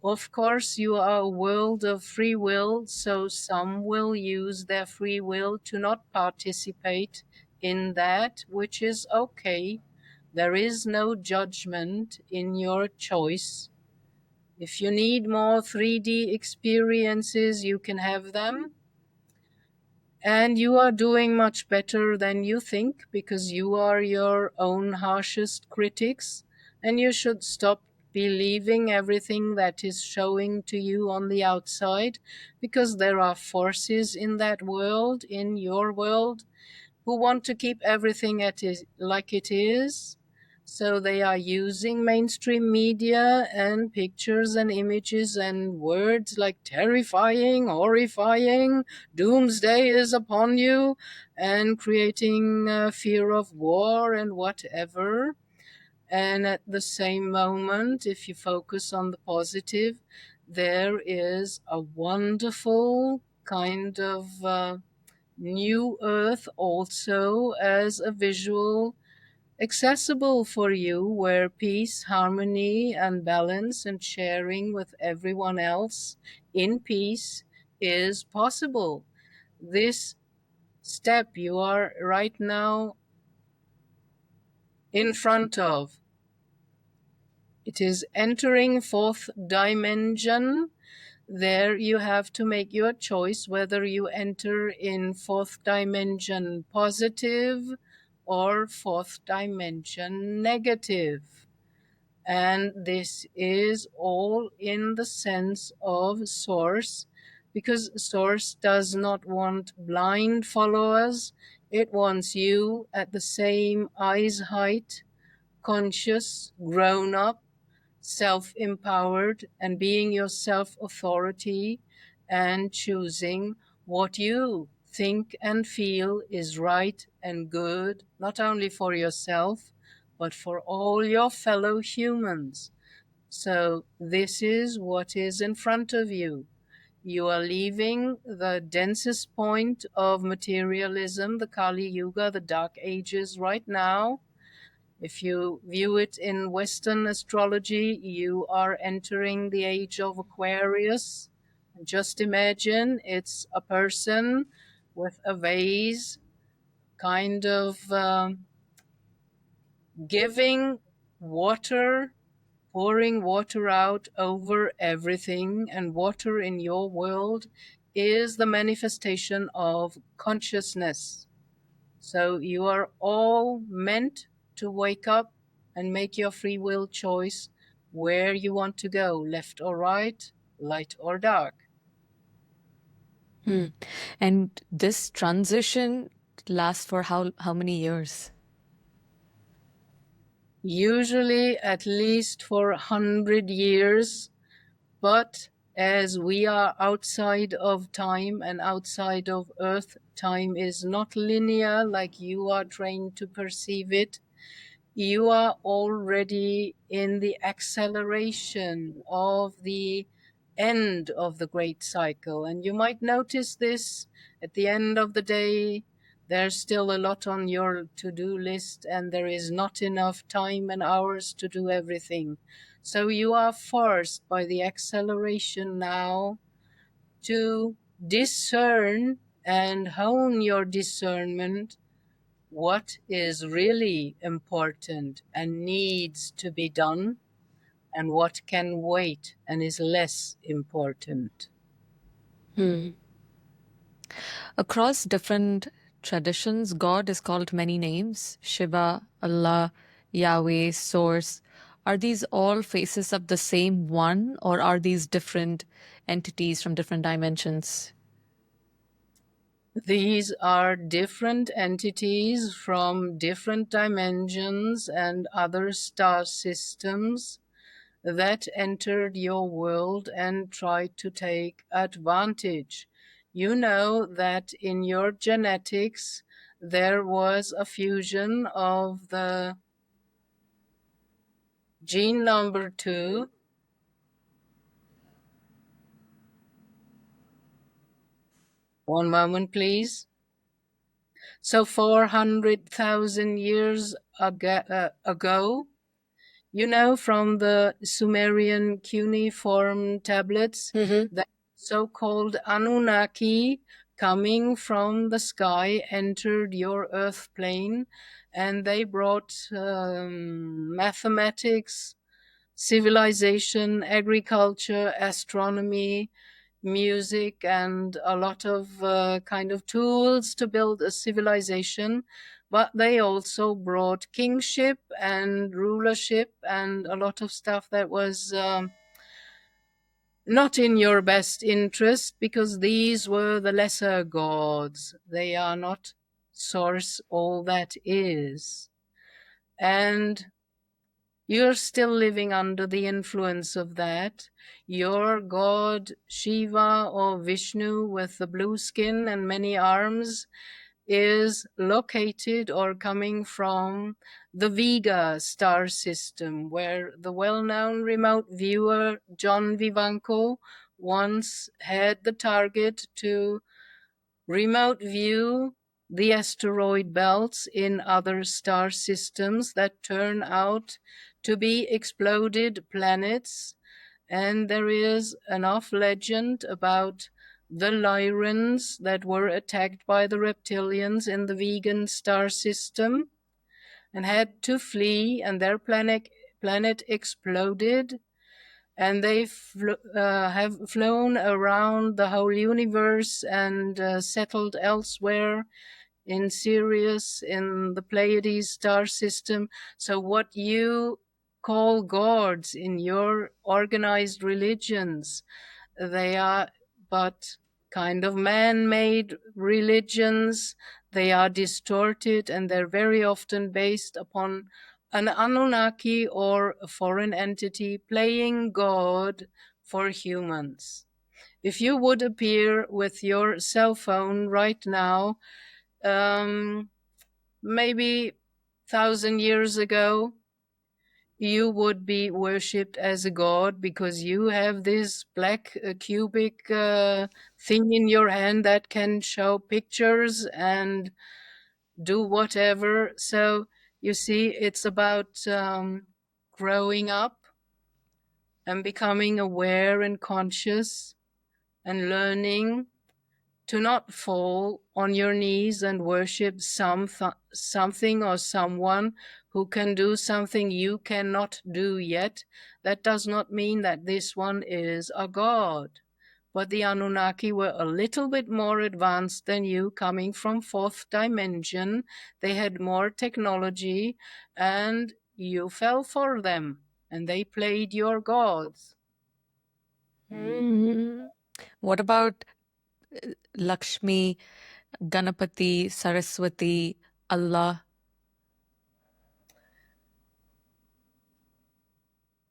Of course, you are a world of free will, so some will use their free will to not participate in that, which is okay. There is no judgment in your choice. If you need more 3D experiences, you can have them. And you are doing much better than you think, because you are your own harshest critics, and you should stop believing everything that is showing to you on the outside, because there are forces in that world, in your world, who want to keep everything like it is. So they are using mainstream media and pictures and images and words like terrifying, horrifying, doomsday is upon you, and creating fear of war and whatever. And at the same moment, if you focus on the positive, there is a wonderful kind of new earth also as a visual accessible for you, where peace, harmony, and balance and sharing with everyone else in peace is possible. This step you are right now in front of, it is entering fourth dimension. There you have to make your choice whether you enter in fourth dimension positive or fourth dimension negative. And this is all in the sense of Source, because Source does not want blind followers. It wants you at the same eyes height, conscious, grown up, self-empowered, and being your self-authority, and choosing what you think and feel is right and good, not only for yourself, but for all your fellow humans. So this is what is in front of you. You are leaving the densest point of materialism, the Kali Yuga, the Dark Ages right now. If you view it in Western astrology, you are entering the age of Aquarius. And just imagine it's a person with a vase, kind of giving water, pouring water out over everything. And water in your world is the manifestation of consciousness. So you are all meant to wake up and make your free will choice where you want to go, left or right, light or dark. And this transition lasts for how many years? Usually at least for 100 years, but as we are outside of time and outside of Earth, time is not linear like you are trained to perceive it. You are already in the acceleration of the end of the great cycle. And you might notice this at the end of the day. There's still a lot on your to-do list, and there is not enough time and hours to do everything. So you are forced by the acceleration now to discern and hone your discernment what is really important and needs to be done, and what can wait and is less important. Across different traditions, God is called many names: Shiva, Allah, Yahweh, Source. Are these all faces of the same one, or are these different entities from different dimensions? These are different entities from different dimensions and other star systems that entered your world and tried to take advantage. You know that in your genetics there was a fusion of the gene number 2. One moment, please. So 400,000 years ago, you know, from the Sumerian cuneiform tablets, that so-called Anunnaki coming from the sky entered your earth plane, and they brought mathematics, civilization, agriculture, astronomy, music, and a lot of kind of tools to build a civilization. But they also brought kingship and rulership and a lot of stuff that was not in your best interest, because these were the lesser gods. They are not source, all that is. And you're still living under the influence of that. Your god Shiva, or Vishnu with the blue skin and many arms, is located or coming from the Vega star system, where the well-known remote viewer John Vivanco once had the target to remote view the asteroid belts in other star systems that turn out to be exploded planets. And there is enough legend about the Lyrans that were attacked by the reptilians in the vegan star system and had to flee, and their planet exploded, and they have flown around the whole universe and settled elsewhere in Sirius, in the Pleiades star system. So what you call gods in your organized religions, they are but kind of man-made religions. They are distorted, and they're very often based upon an Anunnaki or a foreign entity playing God for humans. If you would appear with your cell phone right now, um, maybe 1,000 years ago, you would be worshipped as a god, because you have this black cubic thing in your hand that can show pictures and do whatever. So you see, it's about growing up and becoming aware and conscious and learning to not fall on your knees and worship something or someone who can do something you cannot do yet. That does not mean that this one is a god. But the Anunnaki were a little bit more advanced than you, coming from fourth dimension. They had more technology, and you fell for them, and they played your gods. What about Lakshmi, Ganapati, Saraswati, Allah?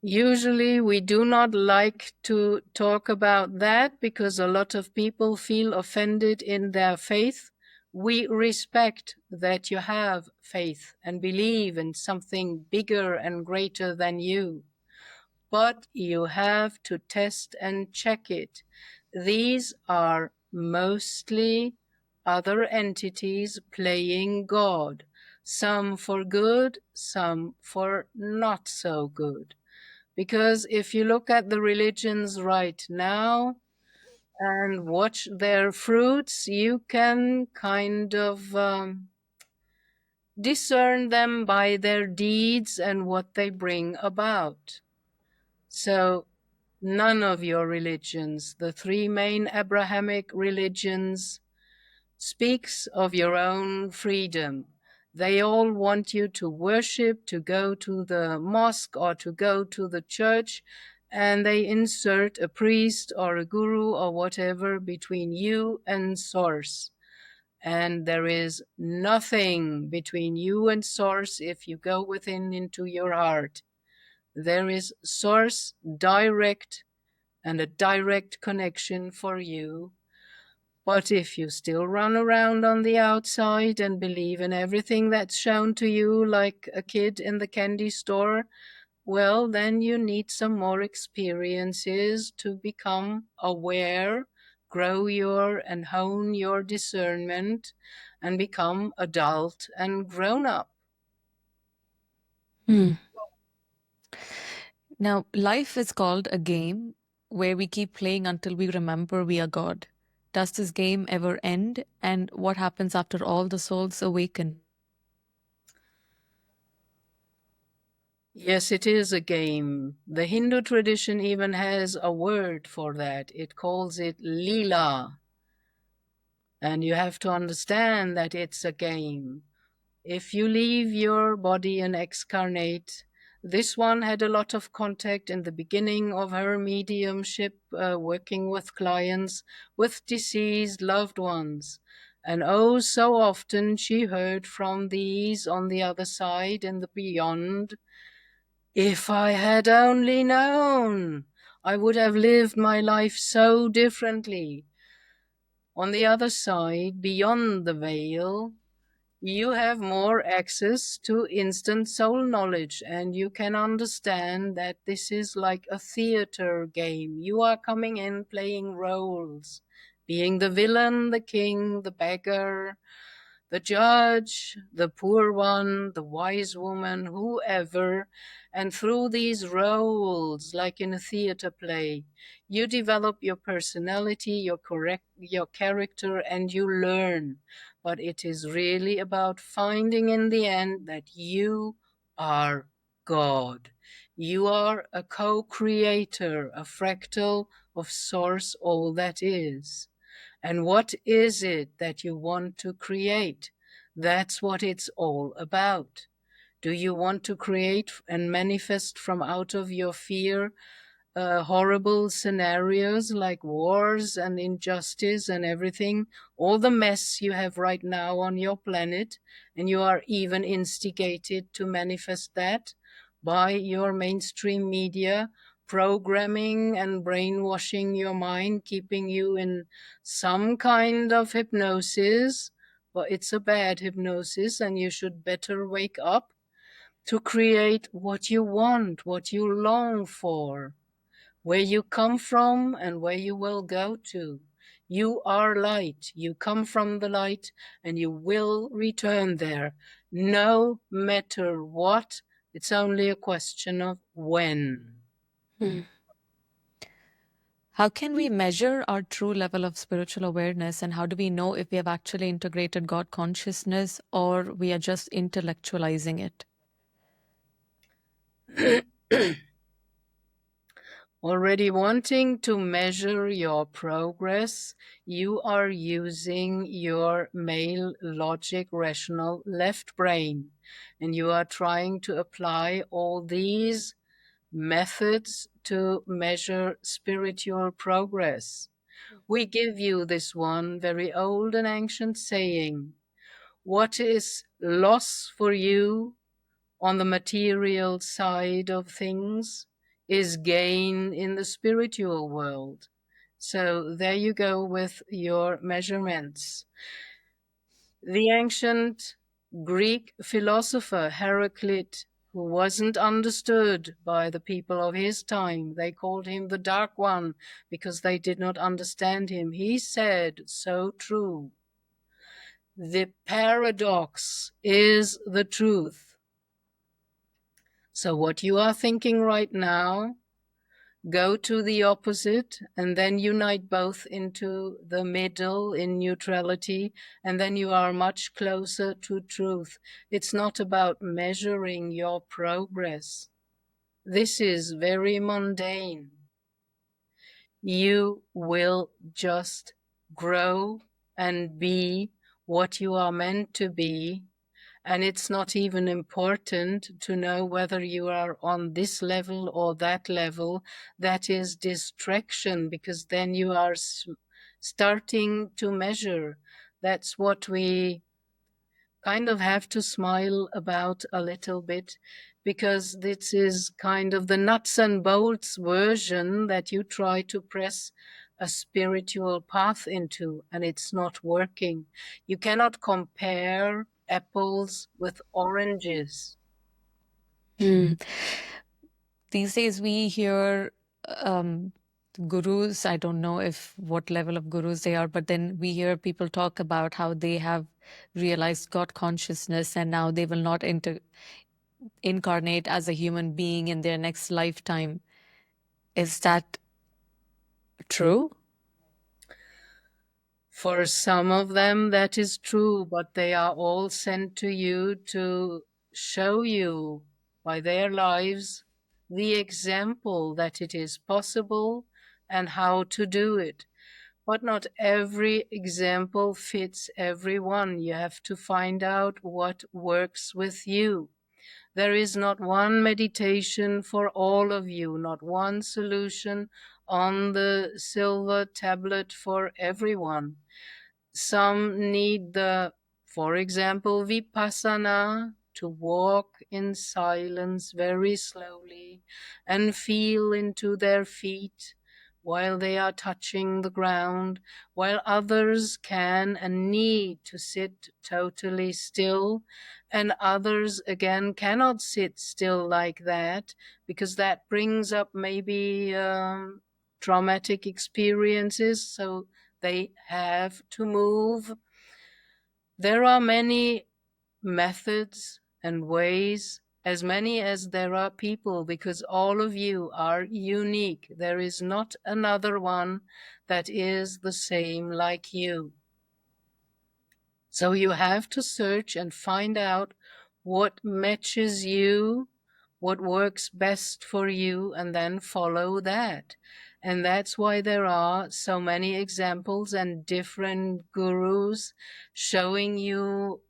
Usually we do not like to talk about that, because a lot of people feel offended in their faith. We respect that you have faith and believe in something bigger and greater than you. but you have to test and check it. These are mostly other entities playing God, some for good, some for not so good. Because if you look at the religions right now and watch their fruits, you can kind of discern them by their deeds and what they bring about. So none of your religions, the three main Abrahamic religions, speaks of your own freedom. They all want you to worship, to go to the mosque or to go to the church, and they insert a priest or a guru or whatever between you and source. And there is nothing between you and source if you go within into your heart. There is source direct and a direct connection for you. But if you still run around on the outside and believe in everything that's shown to you like a kid in the candy store, well, then you need some more experiences to become aware, grow your and hone your discernment, and become adult and grown up. Now, life is called a game where we keep playing until we remember we are God. Does this game ever end? And what happens after all the souls awaken? Yes, it is a game. The Hindu tradition even has a word for that. It calls it Lila. And you have to understand that it's a game. If you leave your body and excarnate, this one had a lot of contact in the beginning of her mediumship, working with clients, with deceased loved ones. And oh, so often she heard from these on the other side and the beyond, if I had only known, I would have lived my life so differently. On the other side, beyond the veil, you have more access to instant soul knowledge, and you can understand that this is like a theater game. You are coming in playing roles, being the villain, the king, the beggar, the judge, the poor one, the wise woman, whoever. And through these roles, like in a theater play, you develop your personality, your character, and you learn. But it is really about finding in the end that you are God. You are a co-creator, a fractal of source, all that is. And what is it that you want to create? That's what it's all about. Do you want to create and manifest from out of your fear horrible scenarios like wars and injustice and everything, all the mess you have right now on your planet, and you are even instigated to manifest that by your mainstream media programming and brainwashing your mind, keeping you in some kind of hypnosis, but it's a bad hypnosis and you should better wake up to create what you want, what you long for, where you come from and where you will go to. You are light. You come from the light and you will return there. No matter what, it's only a question of when. How can we measure our true level of spiritual awareness, and how do we know if we have actually integrated God consciousness or we are just intellectualizing it? Already wanting to measure your progress, you are using your male logic rational left brain, and you are trying to apply all these methods to measure spiritual progress. We give you this one very old and ancient saying: what is loss for you on the material side of things is gain in the spiritual world. So there you go with your measurements. The ancient Greek philosopher Heraclit, who wasn't understood by the people of his time. They called him the Dark One because they did not understand him. He said, so true. The paradox is the truth. So what you are thinking right now, go to the opposite and then unite both into the middle in neutrality, and then you are much closer to truth. It's not about measuring your progress. This is very mundane. You will just grow and be what you are meant to be. And it's not even important to know whether you are on this level or that level. That is distraction, because then you are starting to measure. That's what we kind of have to smile about a little bit, because this is kind of the nuts and bolts version that you try to press a spiritual path into, and it's not working. You cannot compare apples with oranges. These days we hear gurus, I don't know if what level of gurus they are, but then we hear people talk about how they have realized God consciousness and now they will not incarnate as a human being in their next lifetime. Is that true? For some of them, that is true, but they are all sent to you to show you by their lives the example that it is possible and how to do it. But not every example fits everyone. You have to find out what works with you. There is not one meditation for all of you, not one solution on the silver tablet for everyone. Some need for example, vipassana, to walk in silence very slowly and feel into their feet while they are touching the ground, while others can and need to sit totally still, and others again cannot sit still like that, because that brings up maybe traumatic experiences, so they have to move. There are many methods and ways, as many as there are people, because all of you are unique. There is not another one that is the same like you. So you have to search and find out what matches you, what works best for you, and then follow that. And that's why there are so many examples and different gurus showing you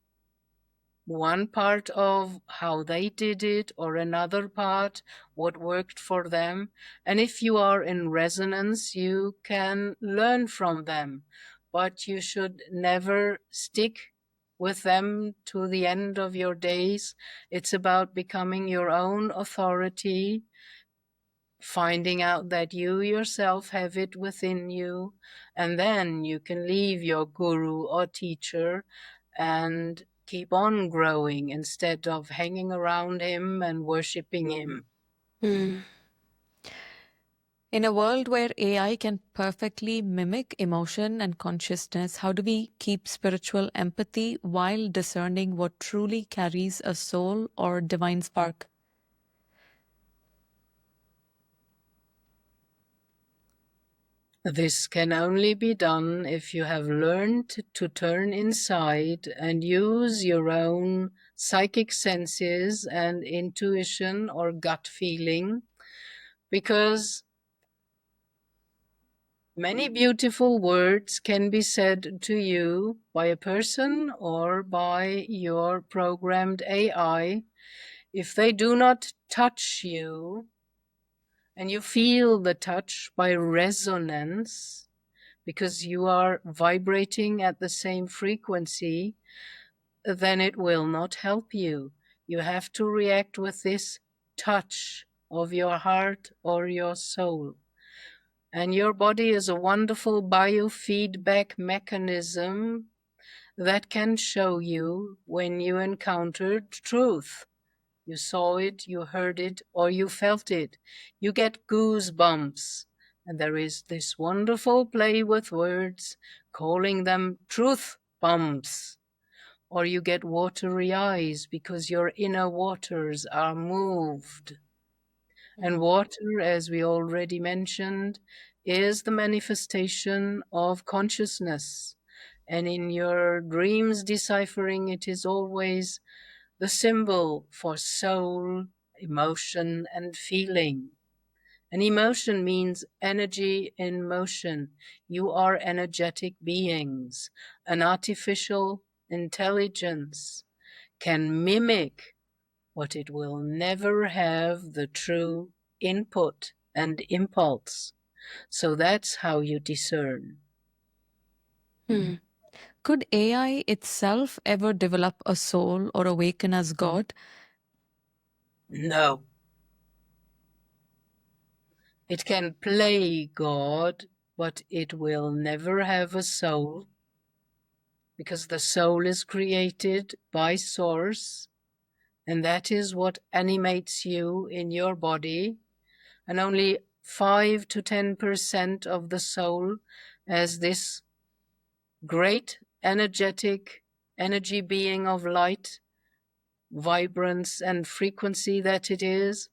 one part of how they did it, or another part, what worked for them. And if you are in resonance, you can learn from them. But you should never stick with them to the end of your days. It's about becoming your own authority, finding out that you yourself have it within you, and then you can leave your guru or teacher and keep on growing instead of hanging around him and worshipping him. In a world where AI can perfectly mimic emotion and consciousness, how do we keep spiritual empathy while discerning what truly carries a soul or divine spark? This can only be done if you have learned to turn inside and use your own psychic senses and intuition or gut feeling, because many beautiful words can be said to you by a person or by your programmed AI. If they do not touch you and you feel the touch by resonance, because you are vibrating at the same frequency, then it will not help you. You have to react with this touch of your heart or your soul. And your body is a wonderful biofeedback mechanism that can show you when you encountered truth. You saw it, you heard it, or you felt it. You get goosebumps. And there is this wonderful play with words, calling them truth bumps. Or you get watery eyes because your inner waters are moved. And water, as we already mentioned, is the manifestation of consciousness. And in your dreams deciphering, it is always the symbol for soul, emotion, and feeling. And emotion means energy in motion. You are energetic beings. An artificial intelligence can mimic what it will never have the true input and impulse. So that's how you discern. Could AI itself ever develop a soul or awaken as God? No, it can play God, but it will never have a soul because the soul is created by Source, and that is what animates you in your body, and only 5 to 10% of the soul as this great energetic energy being of light, vibrance, and frequency that it is,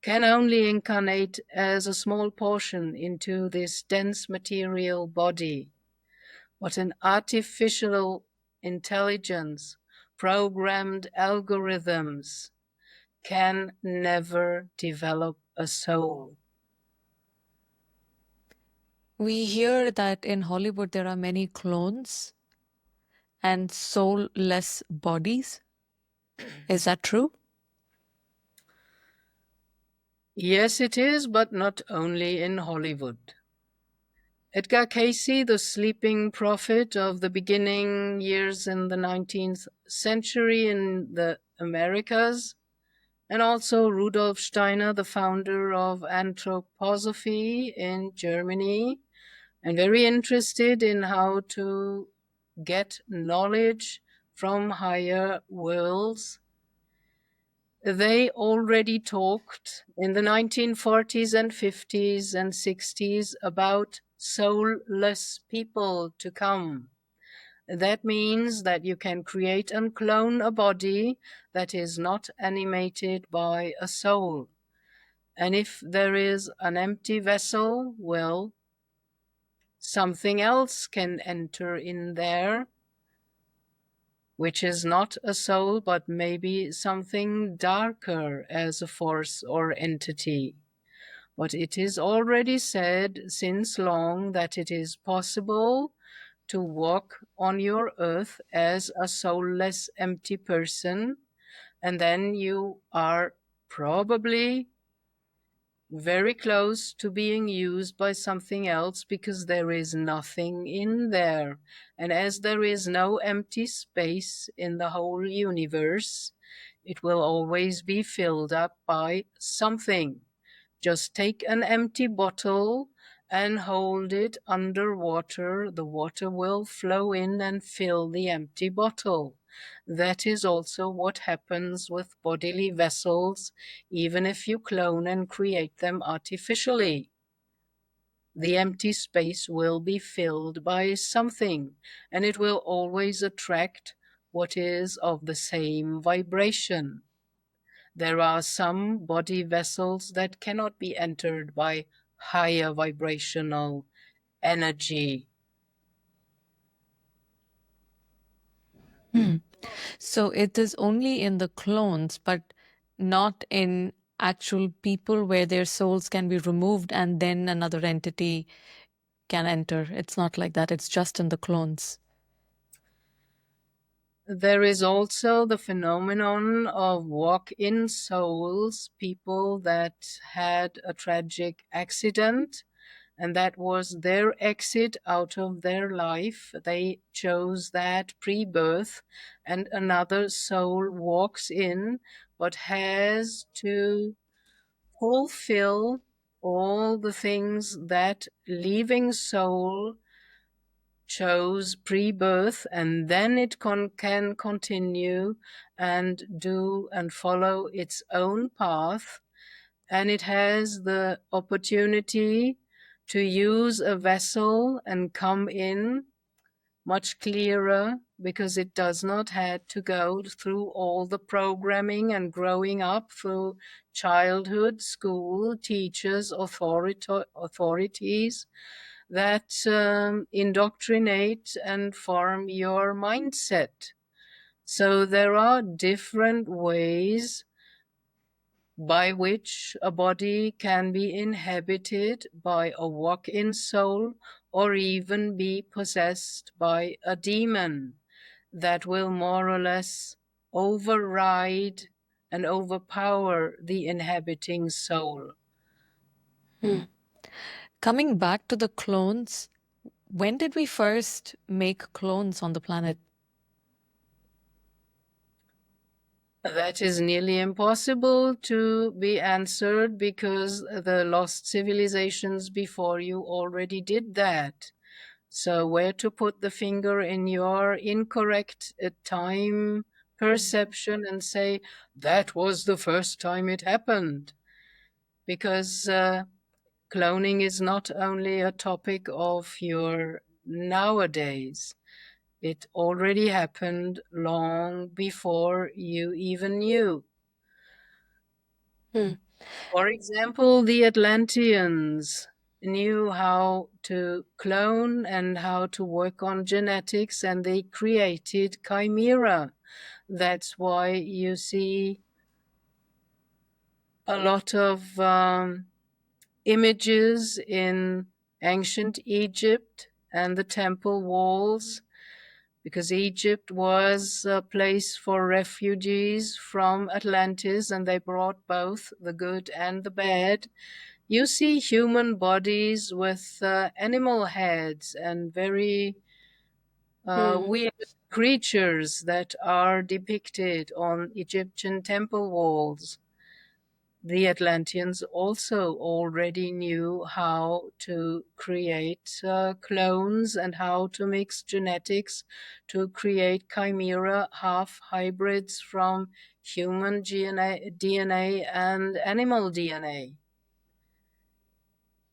can only incarnate as a small portion into this dense material body. What an artificial intelligence, programmed algorithms can never develop a soul. We hear that in Hollywood there are many clones and soulless bodies. Is that true? Yes, it is, but not only in Hollywood. Edgar Cayce, the sleeping prophet of the beginning years in the 19th century in the Americas, and also Rudolf Steiner, the founder of anthroposophy in Germany, and very interested in how to get knowledge from higher worlds. They already talked in the 1940s and 50s and 60s about soulless people to come. That means that you can create and clone a body that is not animated by a soul. And if there is an empty vessel, well, something else can enter in there, which is not a soul, but maybe something darker as a force or entity. But it is already said since long that it is possible to walk on your earth as a soulless, empty person, and then you are probably very close to being used by something else because there is nothing in there. And as there is no empty space in the whole universe, it will always be filled up by something. Just take an empty bottle and hold it under water. The water will flow in and fill the empty bottle. That is also what happens with bodily vessels, even if you clone and create them artificially. The empty space will be filled by something, and it will always attract what is of the same vibration. There are some body vessels that cannot be entered by higher vibrational energy. So it is only in the clones, but not in actual people where their souls can be removed and then another entity can enter. It's not like that. It's just in the clones. There is also the phenomenon of walk-in souls, people that had a tragic accident, and that was their exit out of their life. They chose that pre-birth, and another soul walks in, but has to fulfill all the things that leaving soul chose pre-birth, and then it can continue and do and follow its own path, and it has the opportunity to use a vessel and come in much clearer, because it does not have to go through all the programming and growing up through childhood, school, teachers, authorities that indoctrinate and form your mindset. So there are different ways by which a body can be inhabited by a walk-in soul, or even be possessed by a demon that will more or less override and overpower the inhabiting soul. Coming back to the clones, when did we first make clones on the planet? That is nearly impossible to be answered, because the lost civilizations before you already did that. So where to put the finger in your incorrect time perception and say, that was the first time it happened? Because cloning is not only a topic of your nowadays. It already happened long before you even knew. For example, the Atlanteans knew how to clone and how to work on genetics, and they created chimera. That's why you see a lot of images in ancient Egypt and the temple walls, because Egypt was a place for refugees from Atlantis, and they brought both the good and the bad. You see human bodies with animal heads and very weird creatures that are depicted on Egyptian temple walls. The Atlanteans also already knew how to create clones and how to mix genetics to create chimera half hybrids from human DNA and animal DNA.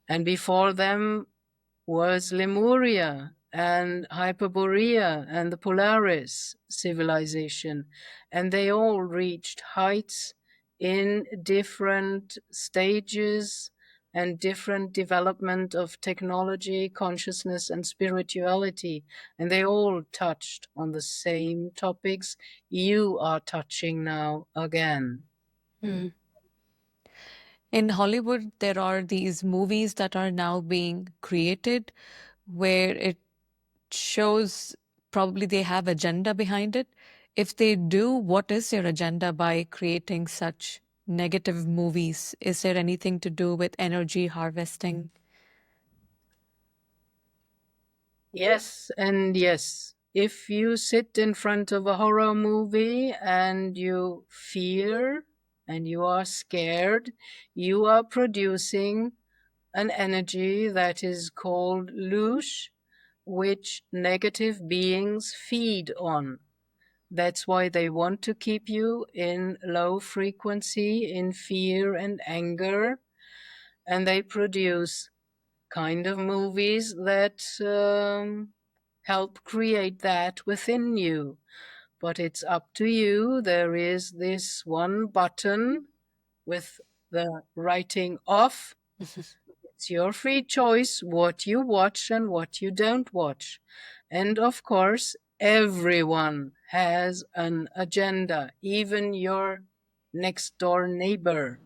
And before them was Lemuria and Hyperborea and the Polaris civilization. And they all reached heights in different stages and different development of technology, consciousness, and spirituality. And they all touched on the same topics you are touching now again. In Hollywood, there are these movies that are now being created where it shows probably they have agenda behind it. If they do, what is their agenda by creating such negative movies? Is there anything to do with energy harvesting? Yes, and yes. If you sit in front of a horror movie and you fear and you are scared, you are producing an energy that is called loosh, which negative beings feed on. That's why they want to keep you in low frequency, in fear and anger, and they produce kind of movies that help create that within you. But it's up to you. There is this one button with the writing off. It's your free choice what you watch and what you don't watch. And of course, everyone has an agenda, even your next door neighbor.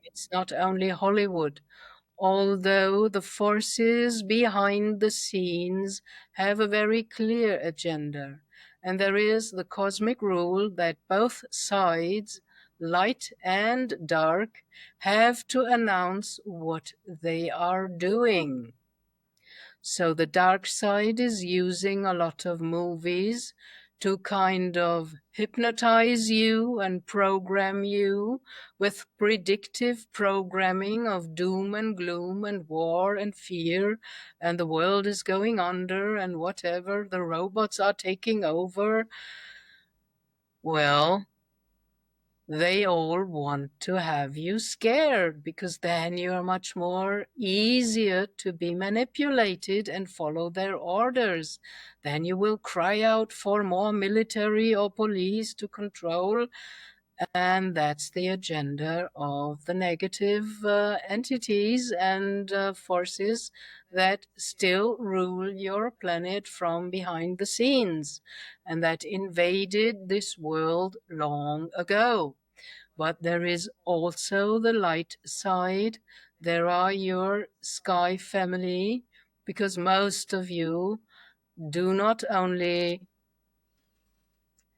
It's not only Hollywood, although the forces behind the scenes have a very clear agenda. And there is the cosmic rule that both sides, light and dark, have to announce what they are doing. So the dark side is using a lot of movies to kind of hypnotize you and program you with predictive programming of doom and gloom and war and fear, and the world is going under and whatever, the robots are taking over. Well, they all want to have you scared, because then you are much more easier to be manipulated and follow their orders. Then you will cry out for more military or police to control, and that's the agenda of the negative entities and forces that still rule your planet from behind the scenes, and that invaded this world long ago. But there is also the light side. There are your sky family, because most of you do not only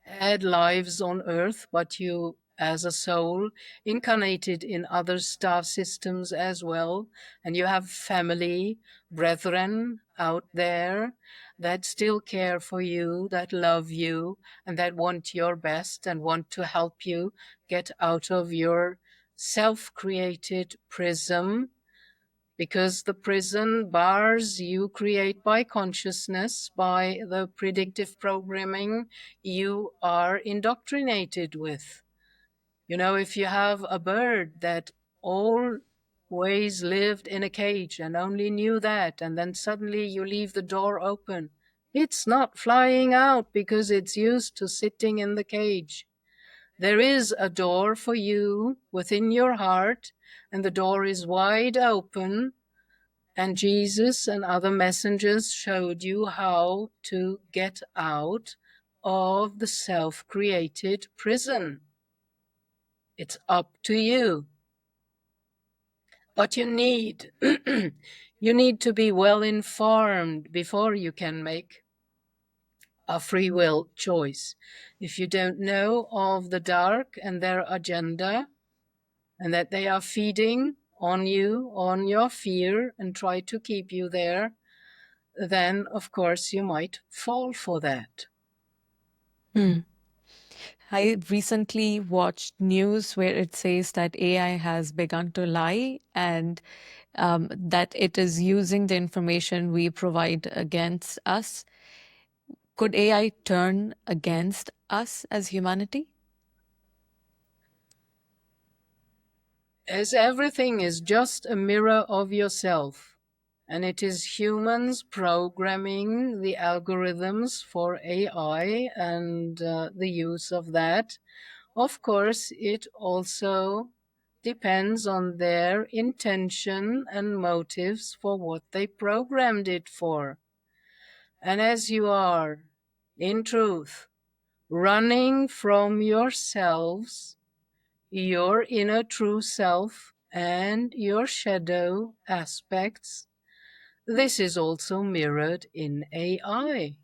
had lives on Earth, but you, as a soul, incarnated in other star systems as well, and you have family, brethren out there that still care for you, that love you, and that want your best and want to help you get out of your self-created prism, because the prison bars you create by consciousness, by the predictive programming you are indoctrinated with. You know, if you have a bird that always lived in a cage and only knew that, and then suddenly you leave the door open, it's not flying out because it's used to sitting in the cage. There is a door for you within your heart, and the door is wide open, and Jesus and other messengers showed you how to get out of the self-created prison. It's up to you. But you need to be well informed before you can make a free will choice. If you don't know of the dark and their agenda, and that they are feeding on you, on your fear, and try to keep you there, then of course you might fall for that. I recently watched news where it says that AI has begun to lie, and that it is using the information we provide against us. Could AI turn against us as humanity? As everything is just a mirror of yourself, and it is humans programming the algorithms for AI and the use of that. Of course, it also depends on their intention and motives for what they programmed it for. And as you are, in truth, running from yourselves, your inner true self, and your shadow aspects, this is also mirrored in AI.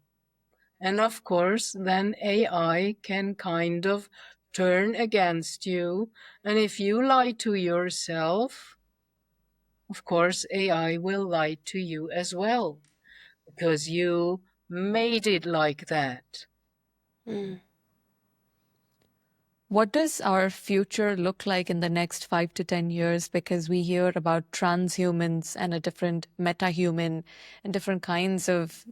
And of course, then AI can kind of turn against you. And if you lie to yourself, of course, AI will lie to you as well, because you made it like that. What does our future look like in the next 5 to 10 years? Because we hear about transhumans and a different metahuman and different kinds of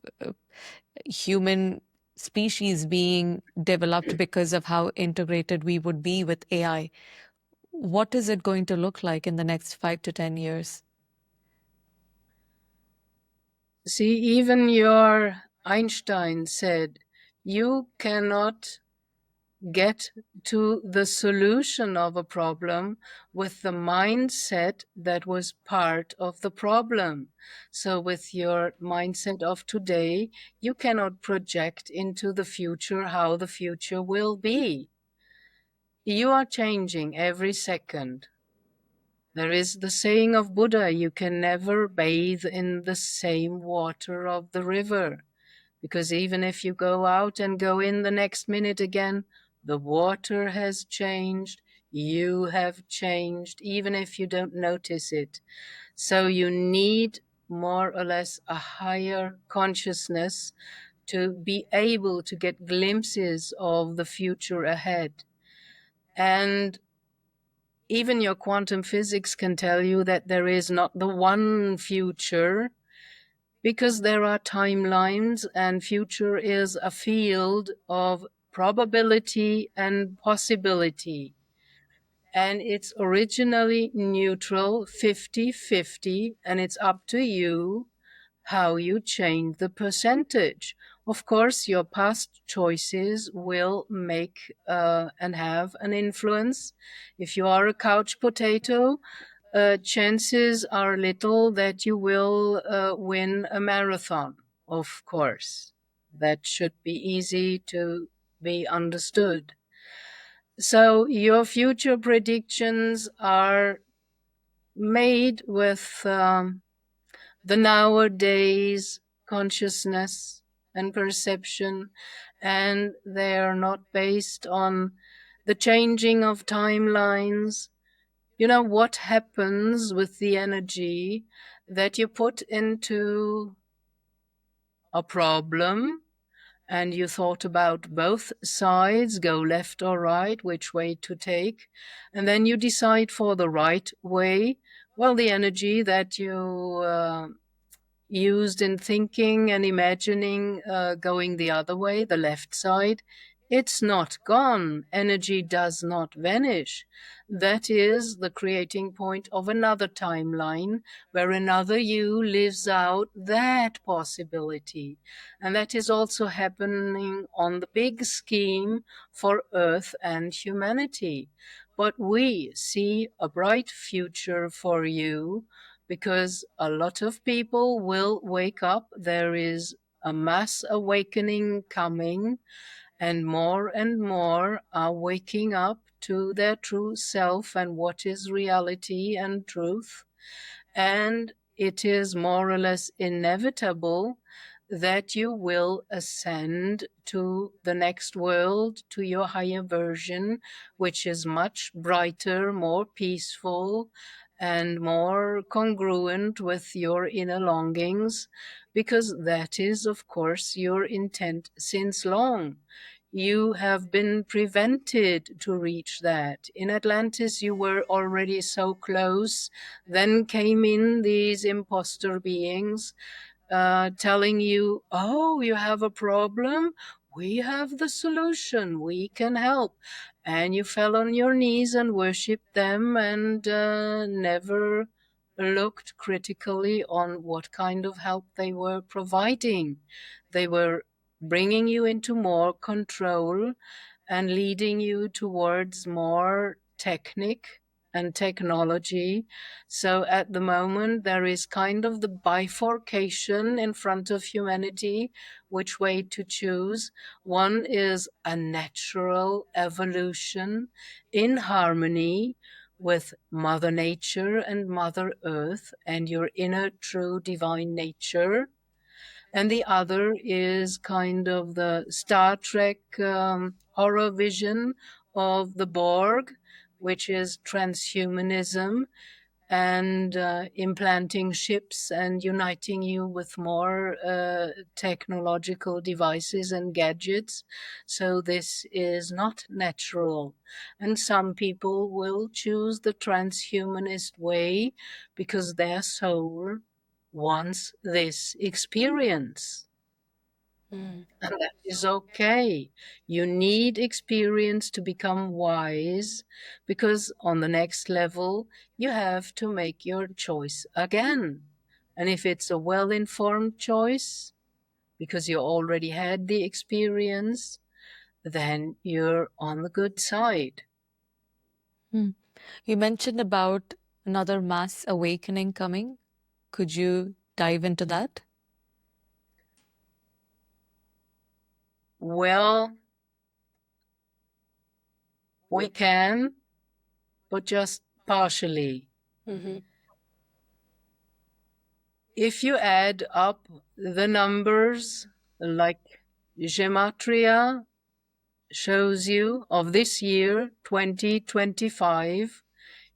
human species being developed because of how integrated we would be with AI. What is it going to look like in the next 5 to 10 years? See, even your Einstein said, you cannot get to the solution of a problem with the mindset that was part of the problem. So with your mindset of today, you cannot project into the future how the future will be. You are changing every second. There is the saying of Buddha, you can never bathe in the same water of the river, because even if you go out and go in the next minute again, the water has changed, you have changed, even if you don't notice it. So you need more or less a higher consciousness to be able to get glimpses of the future ahead. And even your quantum physics can tell you that there is not the one future, because there are timelines, and future is a field of probability and possibility. And it's originally neutral, 50-50, and it's up to you how you change the percentage. Of course, your past choices will make and have an influence. If you are a couch potato, chances are little that you will win a marathon, of course. That should be easy to be understood. So your future predictions are made with the nowadays consciousness and perception, and they are not based on the changing of timelines. You know what happens with the energy that you put into a problem, and you thought about both sides, go left or right, which way to take, and then you decide for the right way. Well, the energy that you used in thinking and imagining going the other way, the left side, it's not gone. Energy does not vanish. That is the creating point of another timeline where another you lives out that possibility. And that is also happening on the big scheme for Earth and humanity. But we see a bright future for you, because a lot of people will wake up. There is a mass awakening coming, and more are waking up to their true self and what is reality and truth. And it is more or less inevitable that you will ascend to the next world, to your higher version, which is much brighter, more peaceful, and more congruent with your inner longings, because that is, of course, your intent since long. You have been prevented to reach that. In Atlantis, you were already so close. Then came in these imposter beings, telling you, oh, you have a problem? We have the solution. We can help. And you fell on your knees and worshipped them, and never looked critically on what kind of help they were providing. They were bringing you into more control and leading you towards more technique and technology. So at the moment, there is kind of the bifurcation in front of humanity, which way to choose. One is a natural evolution in harmony with Mother Nature and Mother Earth and your inner true divine nature. And the other is kind of the Star Trek horror vision of the Borg, which is transhumanism, and implanting ships and uniting you with more technological devices and gadgets. So this is not natural. And some people will choose the transhumanist way because their soul wants this experience. And that is okay. You need experience to become wise, because on the next level, you have to make your choice again. And if it's a well-informed choice, because you already had the experience, then you're on the good side. You mentioned about another mass awakening coming. Could you dive into that? Well, we can, but just partially. If you add up the numbers, like gematria shows you, of this year, 2025,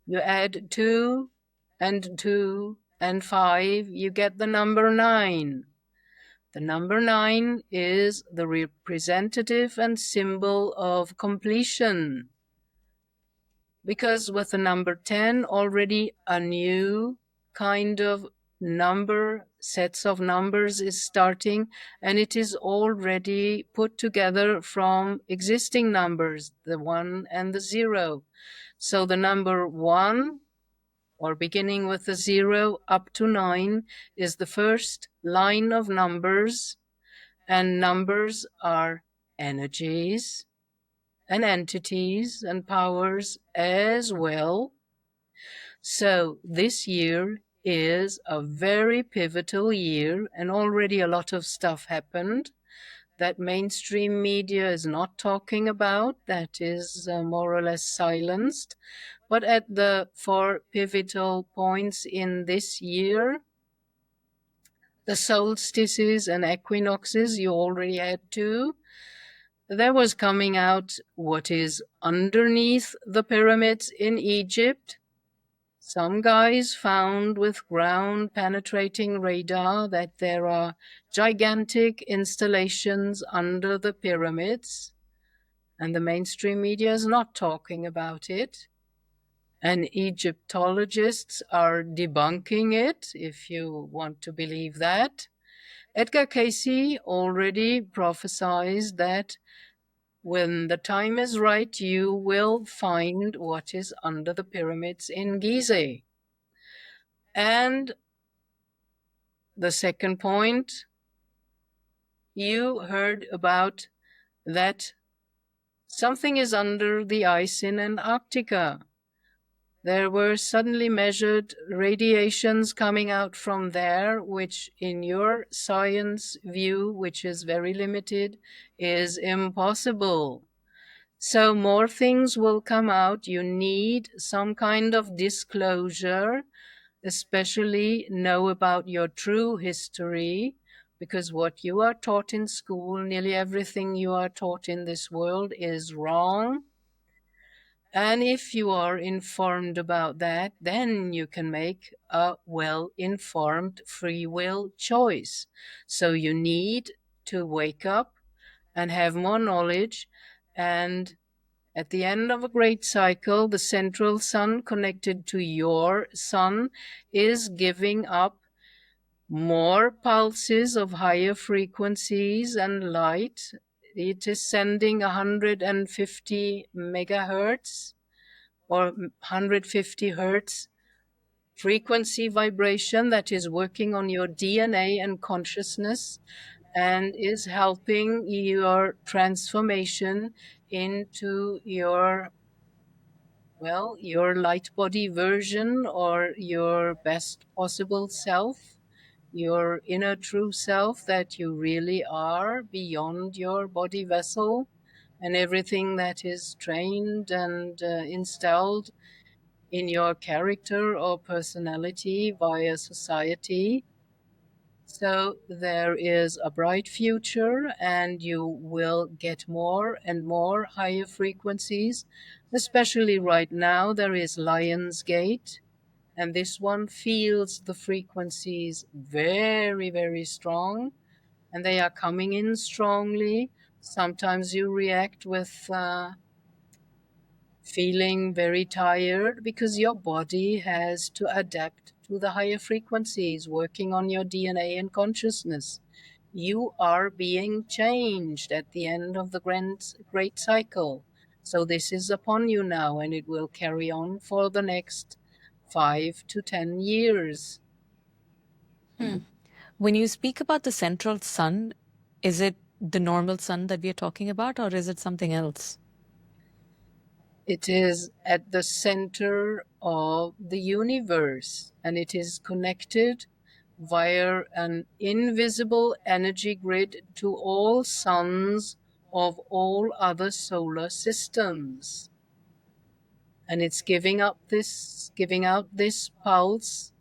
you add 2 and 2 and 5, you get the number 9. The number 9 is the representative and symbol of completion. Because with the number 10, already a new kind of sets of numbers is starting, and it is already put together from existing numbers, the 1 and the 0. So the number 1, or beginning with the 0 up to 9, is the first line of numbers, and numbers are energies and entities and powers as well. So this year is a very pivotal year, and already a lot of stuff happened that mainstream media is not talking about, that is more or less silenced. But at the 4 pivotal points in this year, the solstices and equinoxes, you already had 2. There was coming out what is underneath the pyramids in Egypt. Some guys found with ground penetrating radar that there are gigantic installations under the pyramids, and the mainstream media is not talking about it. And Egyptologists are debunking it, if you want to believe that. Edgar Cayce already prophesied that when the time is right, you will find what is under the pyramids in Gizeh. And the second point, you heard about that something is under the ice in Antarctica. There were suddenly measured radiations coming out from there, which in your science view, which is very limited, is impossible. So more things will come out. You need some kind of disclosure, especially know about your true history, because what you are taught in school, nearly everything you are taught in this world is wrong. And if you are informed about that, then you can make a well-informed free will choice. So you need to wake up and have more knowledge. And at the end of a great cycle, the central sun connected to your sun is giving up more pulses of higher frequencies and light. It is sending 150 megahertz or 150 hertz frequency vibration that is working on your DNA and consciousness and is helping your transformation into your light body version, or your best possible self, your inner true self that you really are beyond your body vessel and everything that is trained and installed in your character or personality via society. So there is a bright future, and you will get more and more higher frequencies. Especially right now, there is Lion's Gate, and this one feels the frequencies very, very strong, and they are coming in strongly. Sometimes you react with feeling very tired because your body has to adapt to the higher frequencies, working on your DNA and consciousness. You are being changed at the end of the great cycle. So this is upon you now, and it will carry on for the next 5 to 10 years. When you speak about the central sun, is it the normal sun that we are talking about, or is it something else? It is at the center of the universe, and it is connected via an invisible energy grid to all suns of all other solar systems. And it's giving out this pulse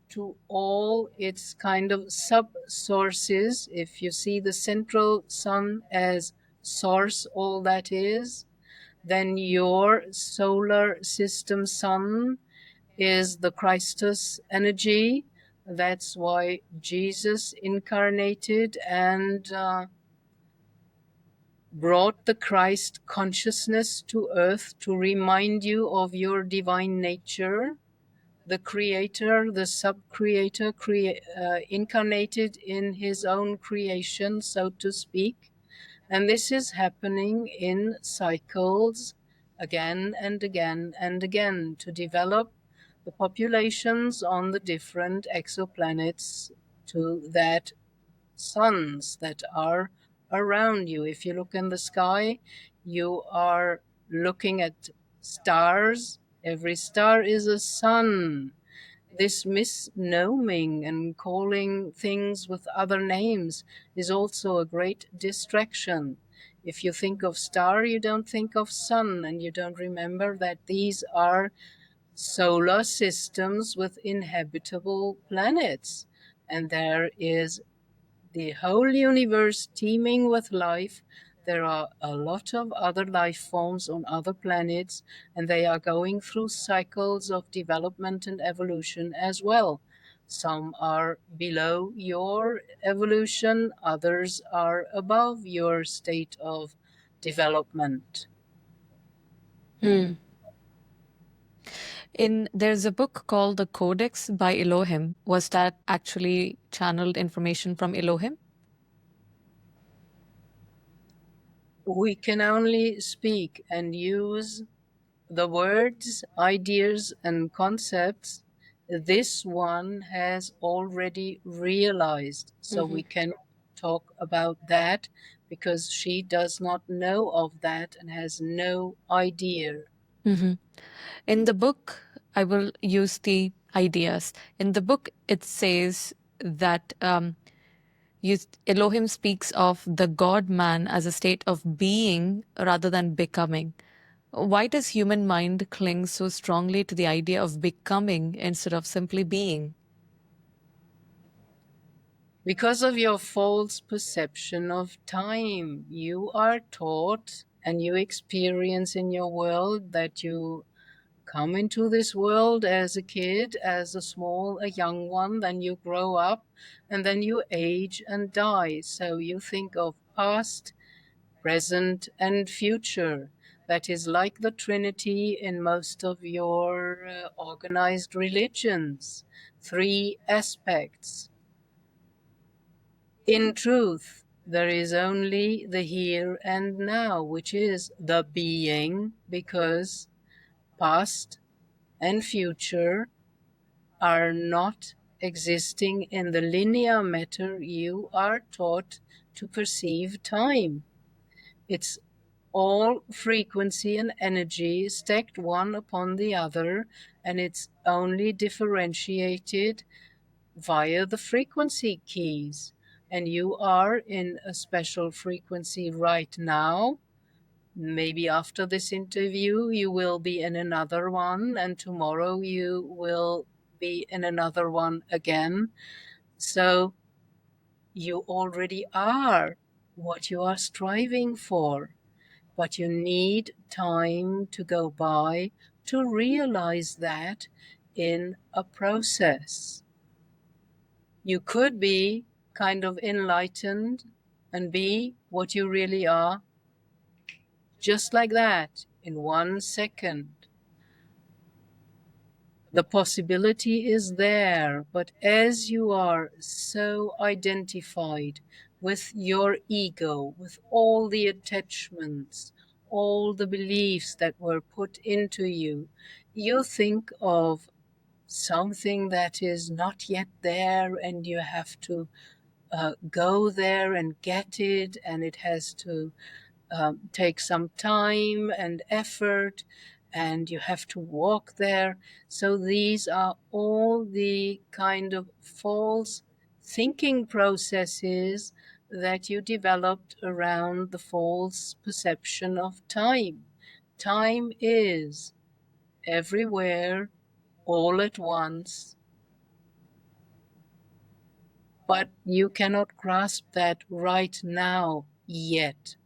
to all its kind of sub sources. If you see the central sun as source, all that is, then your solar system sun is the Christus energy, That's why Jesus incarnated and brought the Christ consciousness to earth to remind you of your divine nature. The creator, the sub-creator, incarnated in his own creation, so to speak. And this is happening in cycles again and again and again to develop the populations on the different exoplanets to that suns that are around you. If you look in the sky, you are looking at stars. Every star is a sun. This misnoming and calling things with other names is also a great distraction. If you think of star, you don't think of sun, and you don't remember that these are solar systems with inhabitable planets. And there is the whole universe teeming with life. There are a lot of other life forms on other planets, and they are going through cycles of development and evolution as well. Some are below your evolution, others are above your state of development. There's a book called The Codex by Elohim. Was that actually channeled information from Elohim? We can only speak and use the words, ideas, and concepts this one has already realized. So we can talk about that because she does not know of that and has no idea. In the book, I will use the ideas. In the book, it says that Elohim speaks of the God man as a state of being rather than becoming. Why does human mind cling so strongly to the idea of becoming instead of simply being? Because of your false perception of time, you are taught and you experience in your world that you come into this world as a kid, as a young one, then you grow up, and then you age and die. So you think of past, present, and future. That is like the Trinity in most of your organized religions. Three aspects. In truth, there is only the here and now, which is the being, because past and future are not existing in the linear matter you are taught to perceive time. It's all frequency and energy stacked one upon the other, and it's only differentiated via the frequency keys. And you are in a special frequency right now. Maybe after this interview, you will be in another one, and tomorrow you will be in another one again. So you already are what you are striving for, but you need time to go by to realize that in a process. You could be kind of enlightened and be what you really are, just like that, in 1 second. The possibility is there, but as you are so identified with your ego, with all the attachments, all the beliefs that were put into you, you think of something that is not yet there, and you have to go there and get it, and it has to take some time and effort, and you have to walk there. So these are all the kind of false thinking processes that you developed around the false perception of time. Time is everywhere, all at once, but you cannot grasp that right now yet,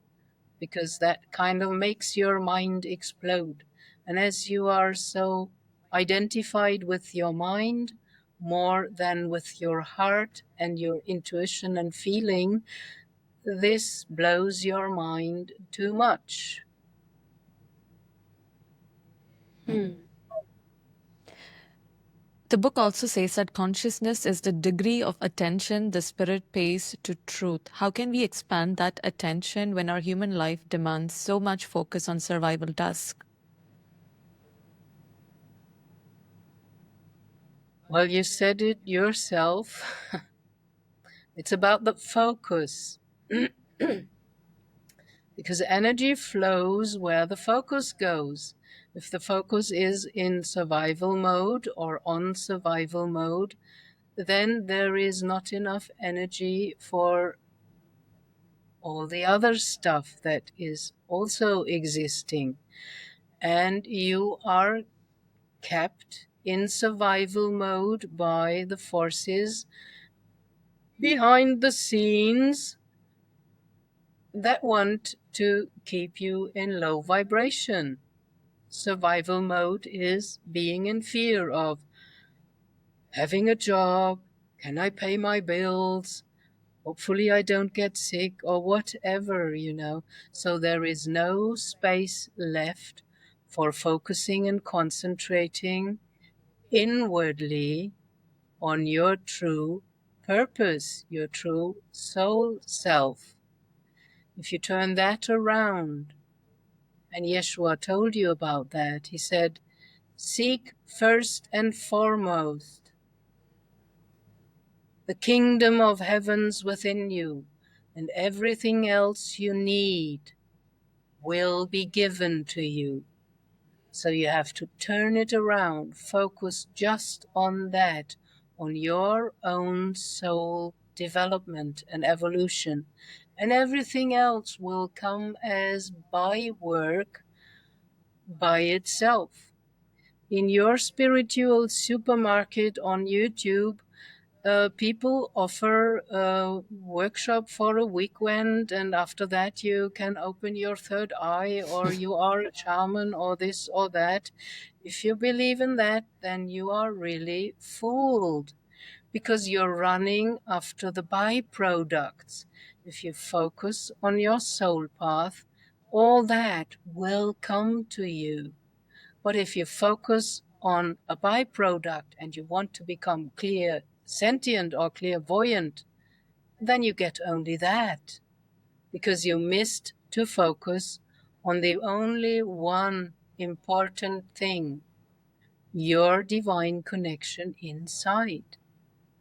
because that kind of makes your mind explode. And as you are so identified with your mind, more than with your heart and your intuition and feeling, this blows your mind too much. The book also says that consciousness is the degree of attention the spirit pays to truth. How can we expand that attention when our human life demands so much focus on survival tasks? Well, you said it yourself. It's about the focus. Because energy flows where the focus goes. If the focus is in survival mode or on survival mode, then there is not enough energy for all the other stuff that is also existing. And you are kept in survival mode by the forces behind the scenes that want to keep you in low vibration. Survival mode is being in fear of having a job. Can I pay my bills? Hopefully I don't get sick or whatever, So there is no space left for focusing and concentrating inwardly on your true purpose, your true soul self. If you turn that around, and Yeshua told you about that, he said, seek first and foremost the kingdom of heavens within you, and everything else you need will be given to you. So you have to turn it around, focus just on that, on your own soul development and evolution. And everything else will come as bywork by itself. In your spiritual supermarket on YouTube, people offer a workshop for a weekend, and after that you can open your third eye, or you are a shaman, or this or that. If you believe in that, then you are really fooled, because you're running after the byproducts. If you focus on your soul path, all that will come to you. But if you focus on a byproduct and you want to become clear sentient or clairvoyant, then you get only that, because you missed to focus on the only one important thing, your divine connection inside,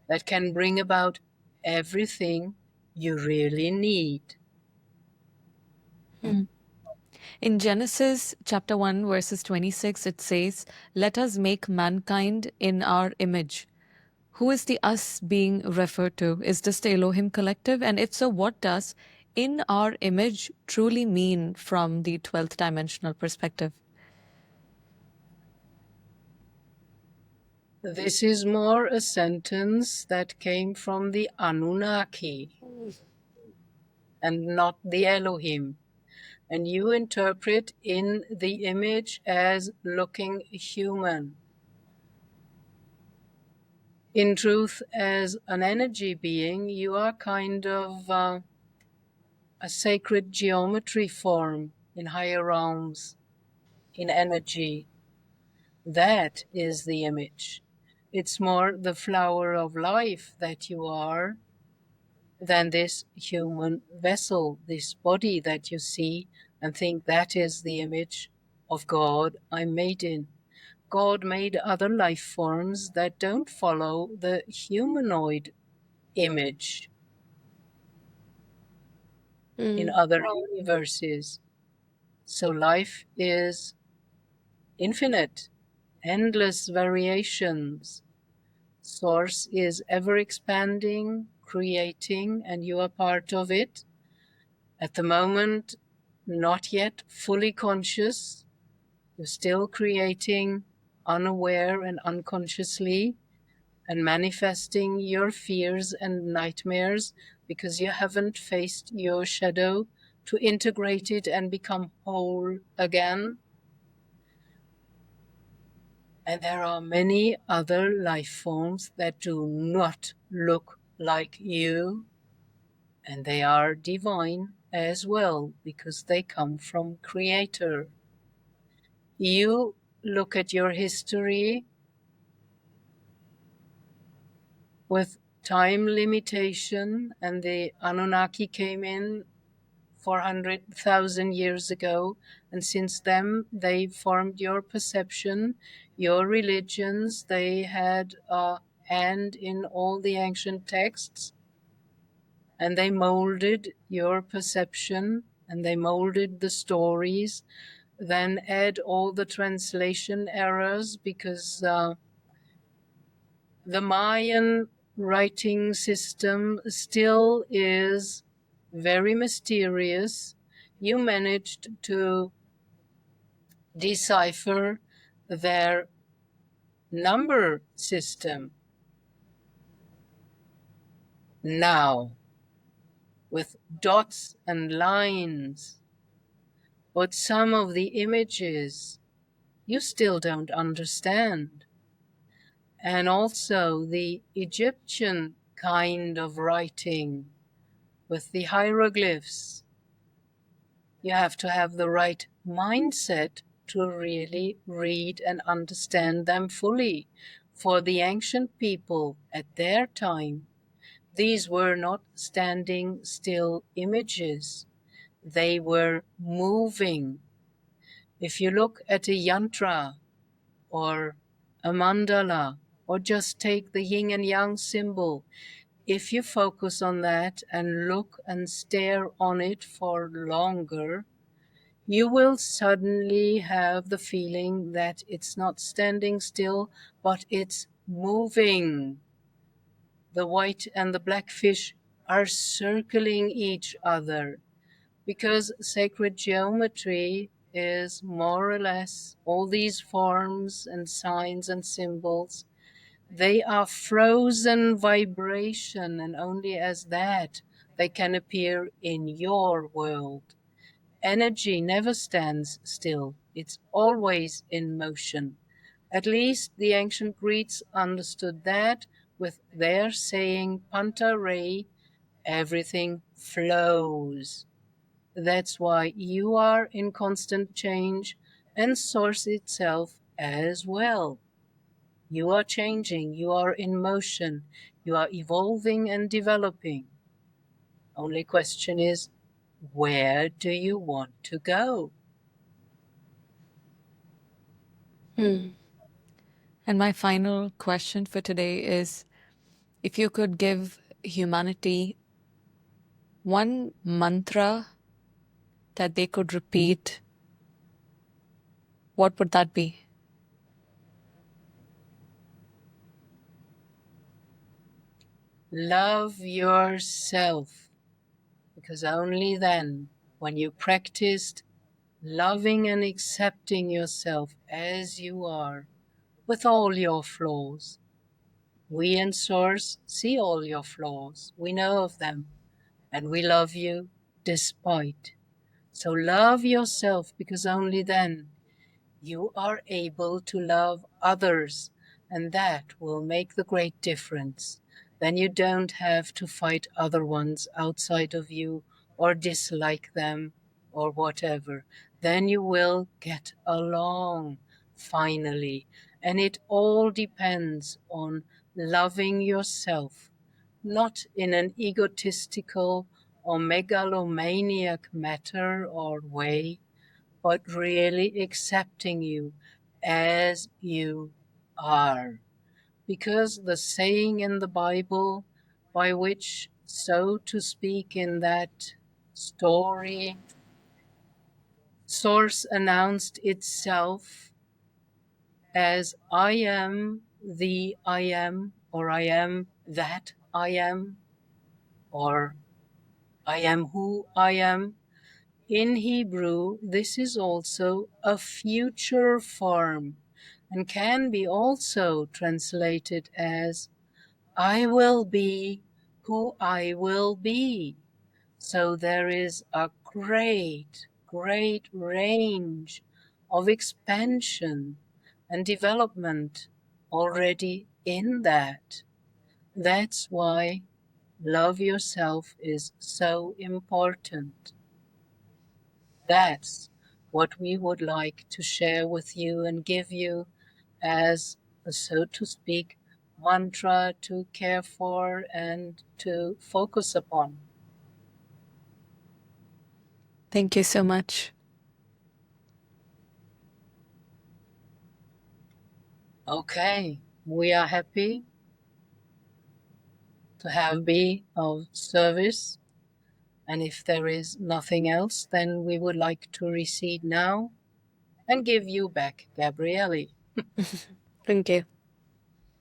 that can bring about everything you really need. In Genesis chapter 1, verses 26, it says, let us make mankind in our image. Who is the us being referred to? Is this the Elohim collective? And if so, what does in our image truly mean from the 12th dimensional perspective? This is more a sentence that came from the Anunnaki and not the Elohim. And you interpret in the image as looking human. In truth, as an energy being, you are kind of a sacred geometry form in higher realms, in energy. That is the image. It's more the flower of life that you are than this human vessel, this body that you see and think that is the image of God I'm made in. God made other life forms that don't follow the humanoid image in other universes. So life is infinite, endless variations. Source is ever expanding, creating, and you are part of it. At the moment, not yet fully conscious. You're still creating unaware and unconsciously, and manifesting your fears and nightmares because you haven't faced your shadow to integrate it and become whole again. And there are many other life forms that do not look like you, and they are divine as well because they come from Creator. You look at your history with time limitation, and the Anunnaki came in 400,000 years ago, and since then they formed your perception, your religions. They had a hand in all the ancient texts, and they molded your perception, and they molded the stories. Then add all the translation errors, because the Mayan writing system still is very mysterious. You managed to decipher their number system now with dots and lines, but some of the images you still don't understand. And also the Egyptian kind of writing with the hieroglyphs. You have to have the right mindset to really read and understand them fully. For the ancient people at their time, these were not standing still images. They were moving. If you look at a yantra or a mandala, or just take the yin and yang symbol, if you focus on that and look and stare on it for longer, you will suddenly have the feeling that it's not standing still, but it's moving. The white and the black fish are circling each other, because sacred geometry is more or less all these forms and signs and symbols. They are frozen vibration, and only as that they can appear in your world. Energy never stands still. It's always in motion. At least the ancient Greeks understood that with their saying Panta Rei, everything flows. That's why you are in constant change, and Source itself as well. You are changing, you are in motion, you are evolving and developing. Only question is, where do you want to go? And my final question for today is, if you could give humanity one mantra that they could repeat, what would that be? Love yourself, because only then, when you practiced loving and accepting yourself as you are, with all your flaws, we in Source see all your flaws, we know of them, and we love you despite. So love yourself, because only then you are able to love others, and that will make the great difference. Then you don't have to fight other ones outside of you or dislike them or whatever. Then you will get along finally. And it all depends on loving yourself, not in an egotistical or megalomaniac matter or way, but really accepting you as you are. Because the saying in the Bible, by which, so to speak, in that story, Source announced itself as I am the I am, or I am that I am, or I am who I am. In Hebrew, this is also a future form and can be also translated as I will be who I will be. So there is a great, great range of expansion. and development already in that. That's why love yourself is so important. That's what we would like to share with you and give you as a, so to speak, mantra to care for and to focus upon. Thank you so much. Okay, we are happy to have be of service. And if there is nothing else, then we would like to recede now and give you back Gabriele. Thank you.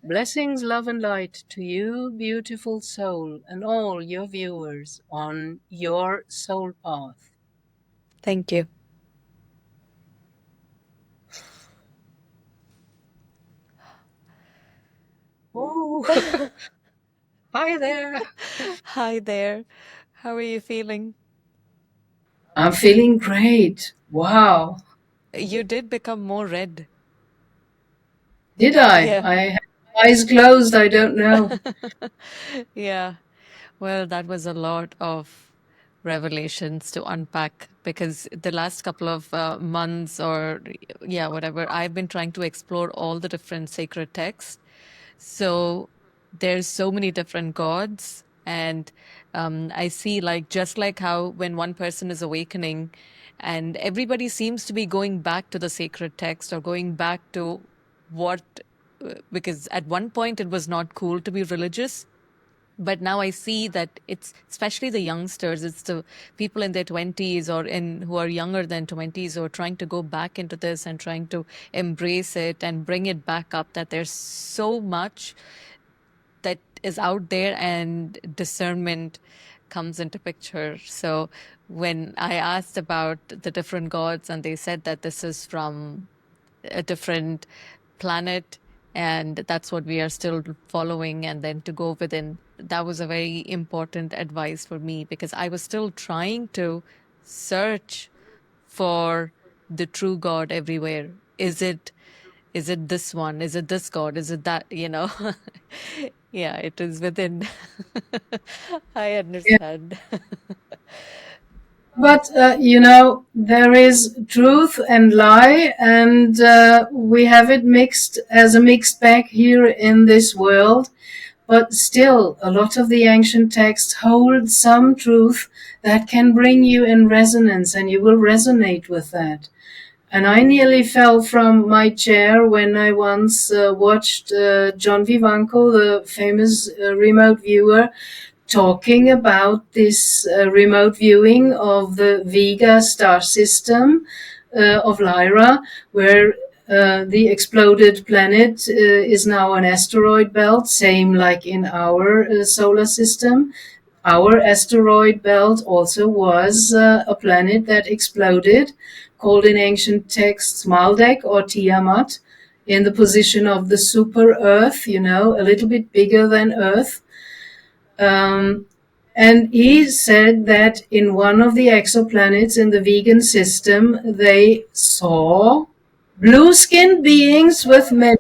Blessings, love, and light to you, beautiful soul, and all your viewers on your soul path. Thank you. Oh, hi there. Hi there. How are you feeling? I'm feeling great. Wow. You did become more red. Did I? Yeah. I had my eyes closed. I don't know. Yeah. Well, that was a lot of revelations to unpack because the last couple of months or, yeah, whatever, I've been trying to explore all the different sacred texts. So there's so many different gods. And I see, like, just like how when one person is awakening and everybody seems to be going back to the sacred text or going back to what, because at one point it was not cool to be religious, but now I see that it's especially the youngsters, it's the people in their 20s or in who are younger than 20s who are trying to go back into this and trying to embrace it and bring it back up, that there's so much that is out there and discernment comes into picture. So when I asked about the different gods and they said that this is from a different planet and that's what we are still following, and then to go within, that was a very important advice for me because I was still trying to search for the true God everywhere. Is it this one? Is it this God? Is it that, yeah, it is within. I Yeah. understand. But, there is truth and lie, and we have it mixed as a mixed bag here in this world. But still, a lot of the ancient texts hold some truth that can bring you in resonance, and you will resonate with that. And I nearly fell from my chair when I once watched John Vivanco, the famous remote viewer, talking about this remote viewing of the Vega star system of Lyra, where the exploded planet is now an asteroid belt, same like in our solar system. Our asteroid belt also was a planet that exploded, called in ancient texts Maldek or Tiamat, in the position of the super Earth, a little bit bigger than Earth. Um, and he said that in one of the exoplanets in the vegan system, they saw blue skinned beings with many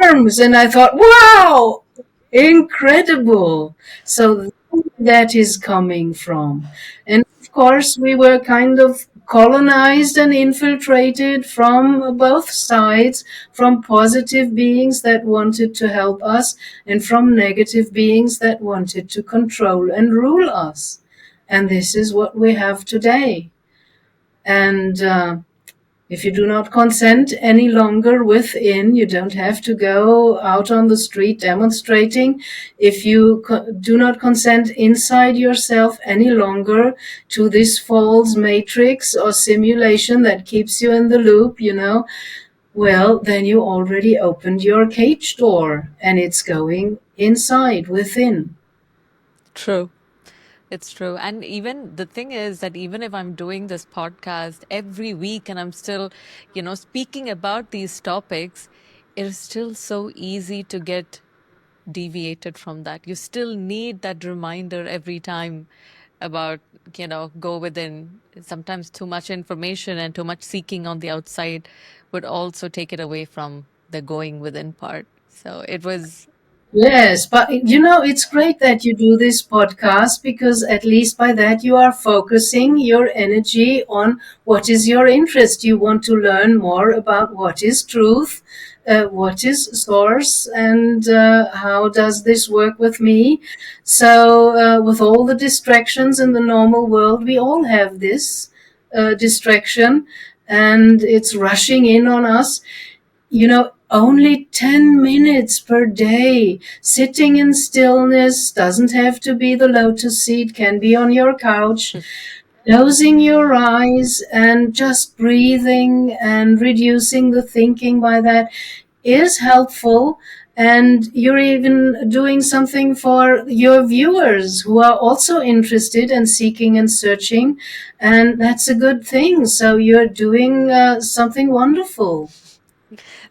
arms. And I thought, wow, incredible. So that is coming from. And of course, we were kind of colonized and infiltrated from both sides, from positive beings that wanted to help us, and from negative beings that wanted to control and rule us. And this is what we have today. And if you do not consent any longer within, you don't have to go out on the street demonstrating. If you do not consent inside yourself any longer to this false matrix or simulation that keeps you in the loop, well, then you already opened your cage door and it's going inside within. True. It's true. And even the thing is that even if I'm doing this podcast every week and I'm still, speaking about these topics, it is still so easy to get deviated from that. You still need that reminder every time about, go within. Sometimes too much information and too much seeking on the outside would also take it away from the going within part. So it was. Yes, but it's great that you do this podcast because at least by that you are focusing your energy on what is your interest. You want to learn more about what is truth, what is source, and how does this work with me. So, with all the distractions in the normal world, we all have this distraction and it's rushing in on us. Only 10 minutes per day sitting in stillness, doesn't have to be the lotus seat, can be on your couch, closing your eyes and just breathing and reducing the thinking by that is helpful. And you're even doing something for your viewers who are also interested and seeking and searching. And that's a good thing. So you're doing something wonderful.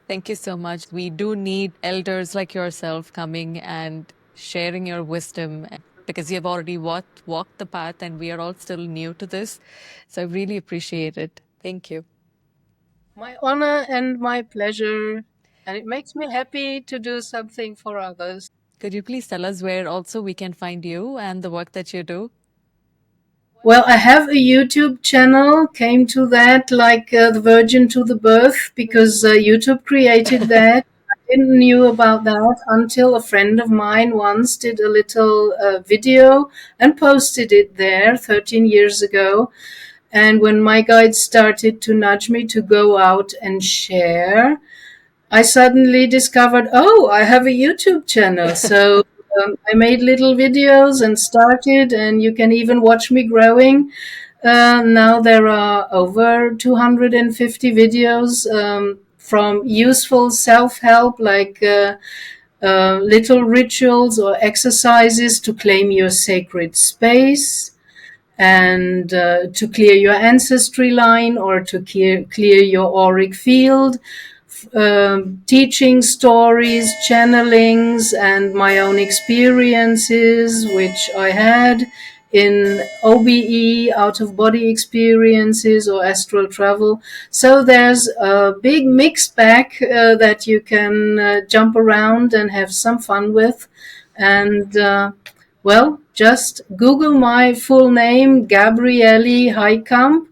Thank you so much. We do need elders like yourself coming and sharing your wisdom because you've already walked the path and we are all still new to this. So I really appreciate it. Thank you. My honor and my pleasure. And it makes me happy to do something for others. Could you please tell us where also we can find you and the work that you do? Well, I have a YouTube channel, came to that like the Virgin to the birth because YouTube created that. I didn't knew about that until a friend of mine once did a little video and posted it there 13 years ago. And when my guide started to nudge me to go out and share, I suddenly discovered, oh, I have a YouTube channel. So I made little videos and started, and you can even watch me growing. Now there are over 250 videos from useful self help, like little rituals or exercises to claim your sacred space and to clear your ancestry line or to clear your auric field, teaching stories, channelings, and my own experiences, which I had in OBE, out of body experiences, or astral travel. So there's a big mix bag that you can jump around and have some fun with. And well, just Google my full name, Gabrielle Heikamp,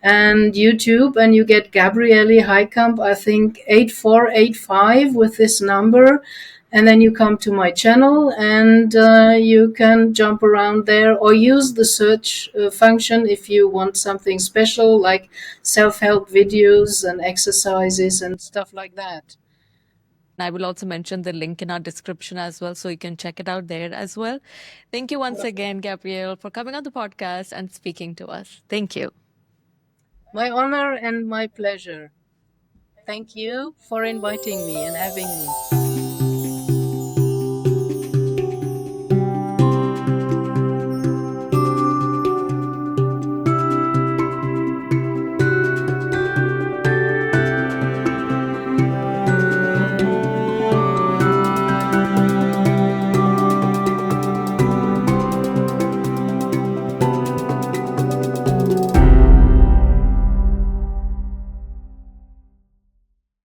and YouTube, and you get Gabrielle Heikamp, I think 8485 with this number. And then you come to my channel and you can jump around there or use the search function if you want something special like self help videos and exercises and stuff like that. I will also mention the link in our description as well, so you can check it out there as well. Thank you once again, Gabrielle, for coming on the podcast and speaking to us. Thank you. My honor and my pleasure. Thank you for inviting me and having me.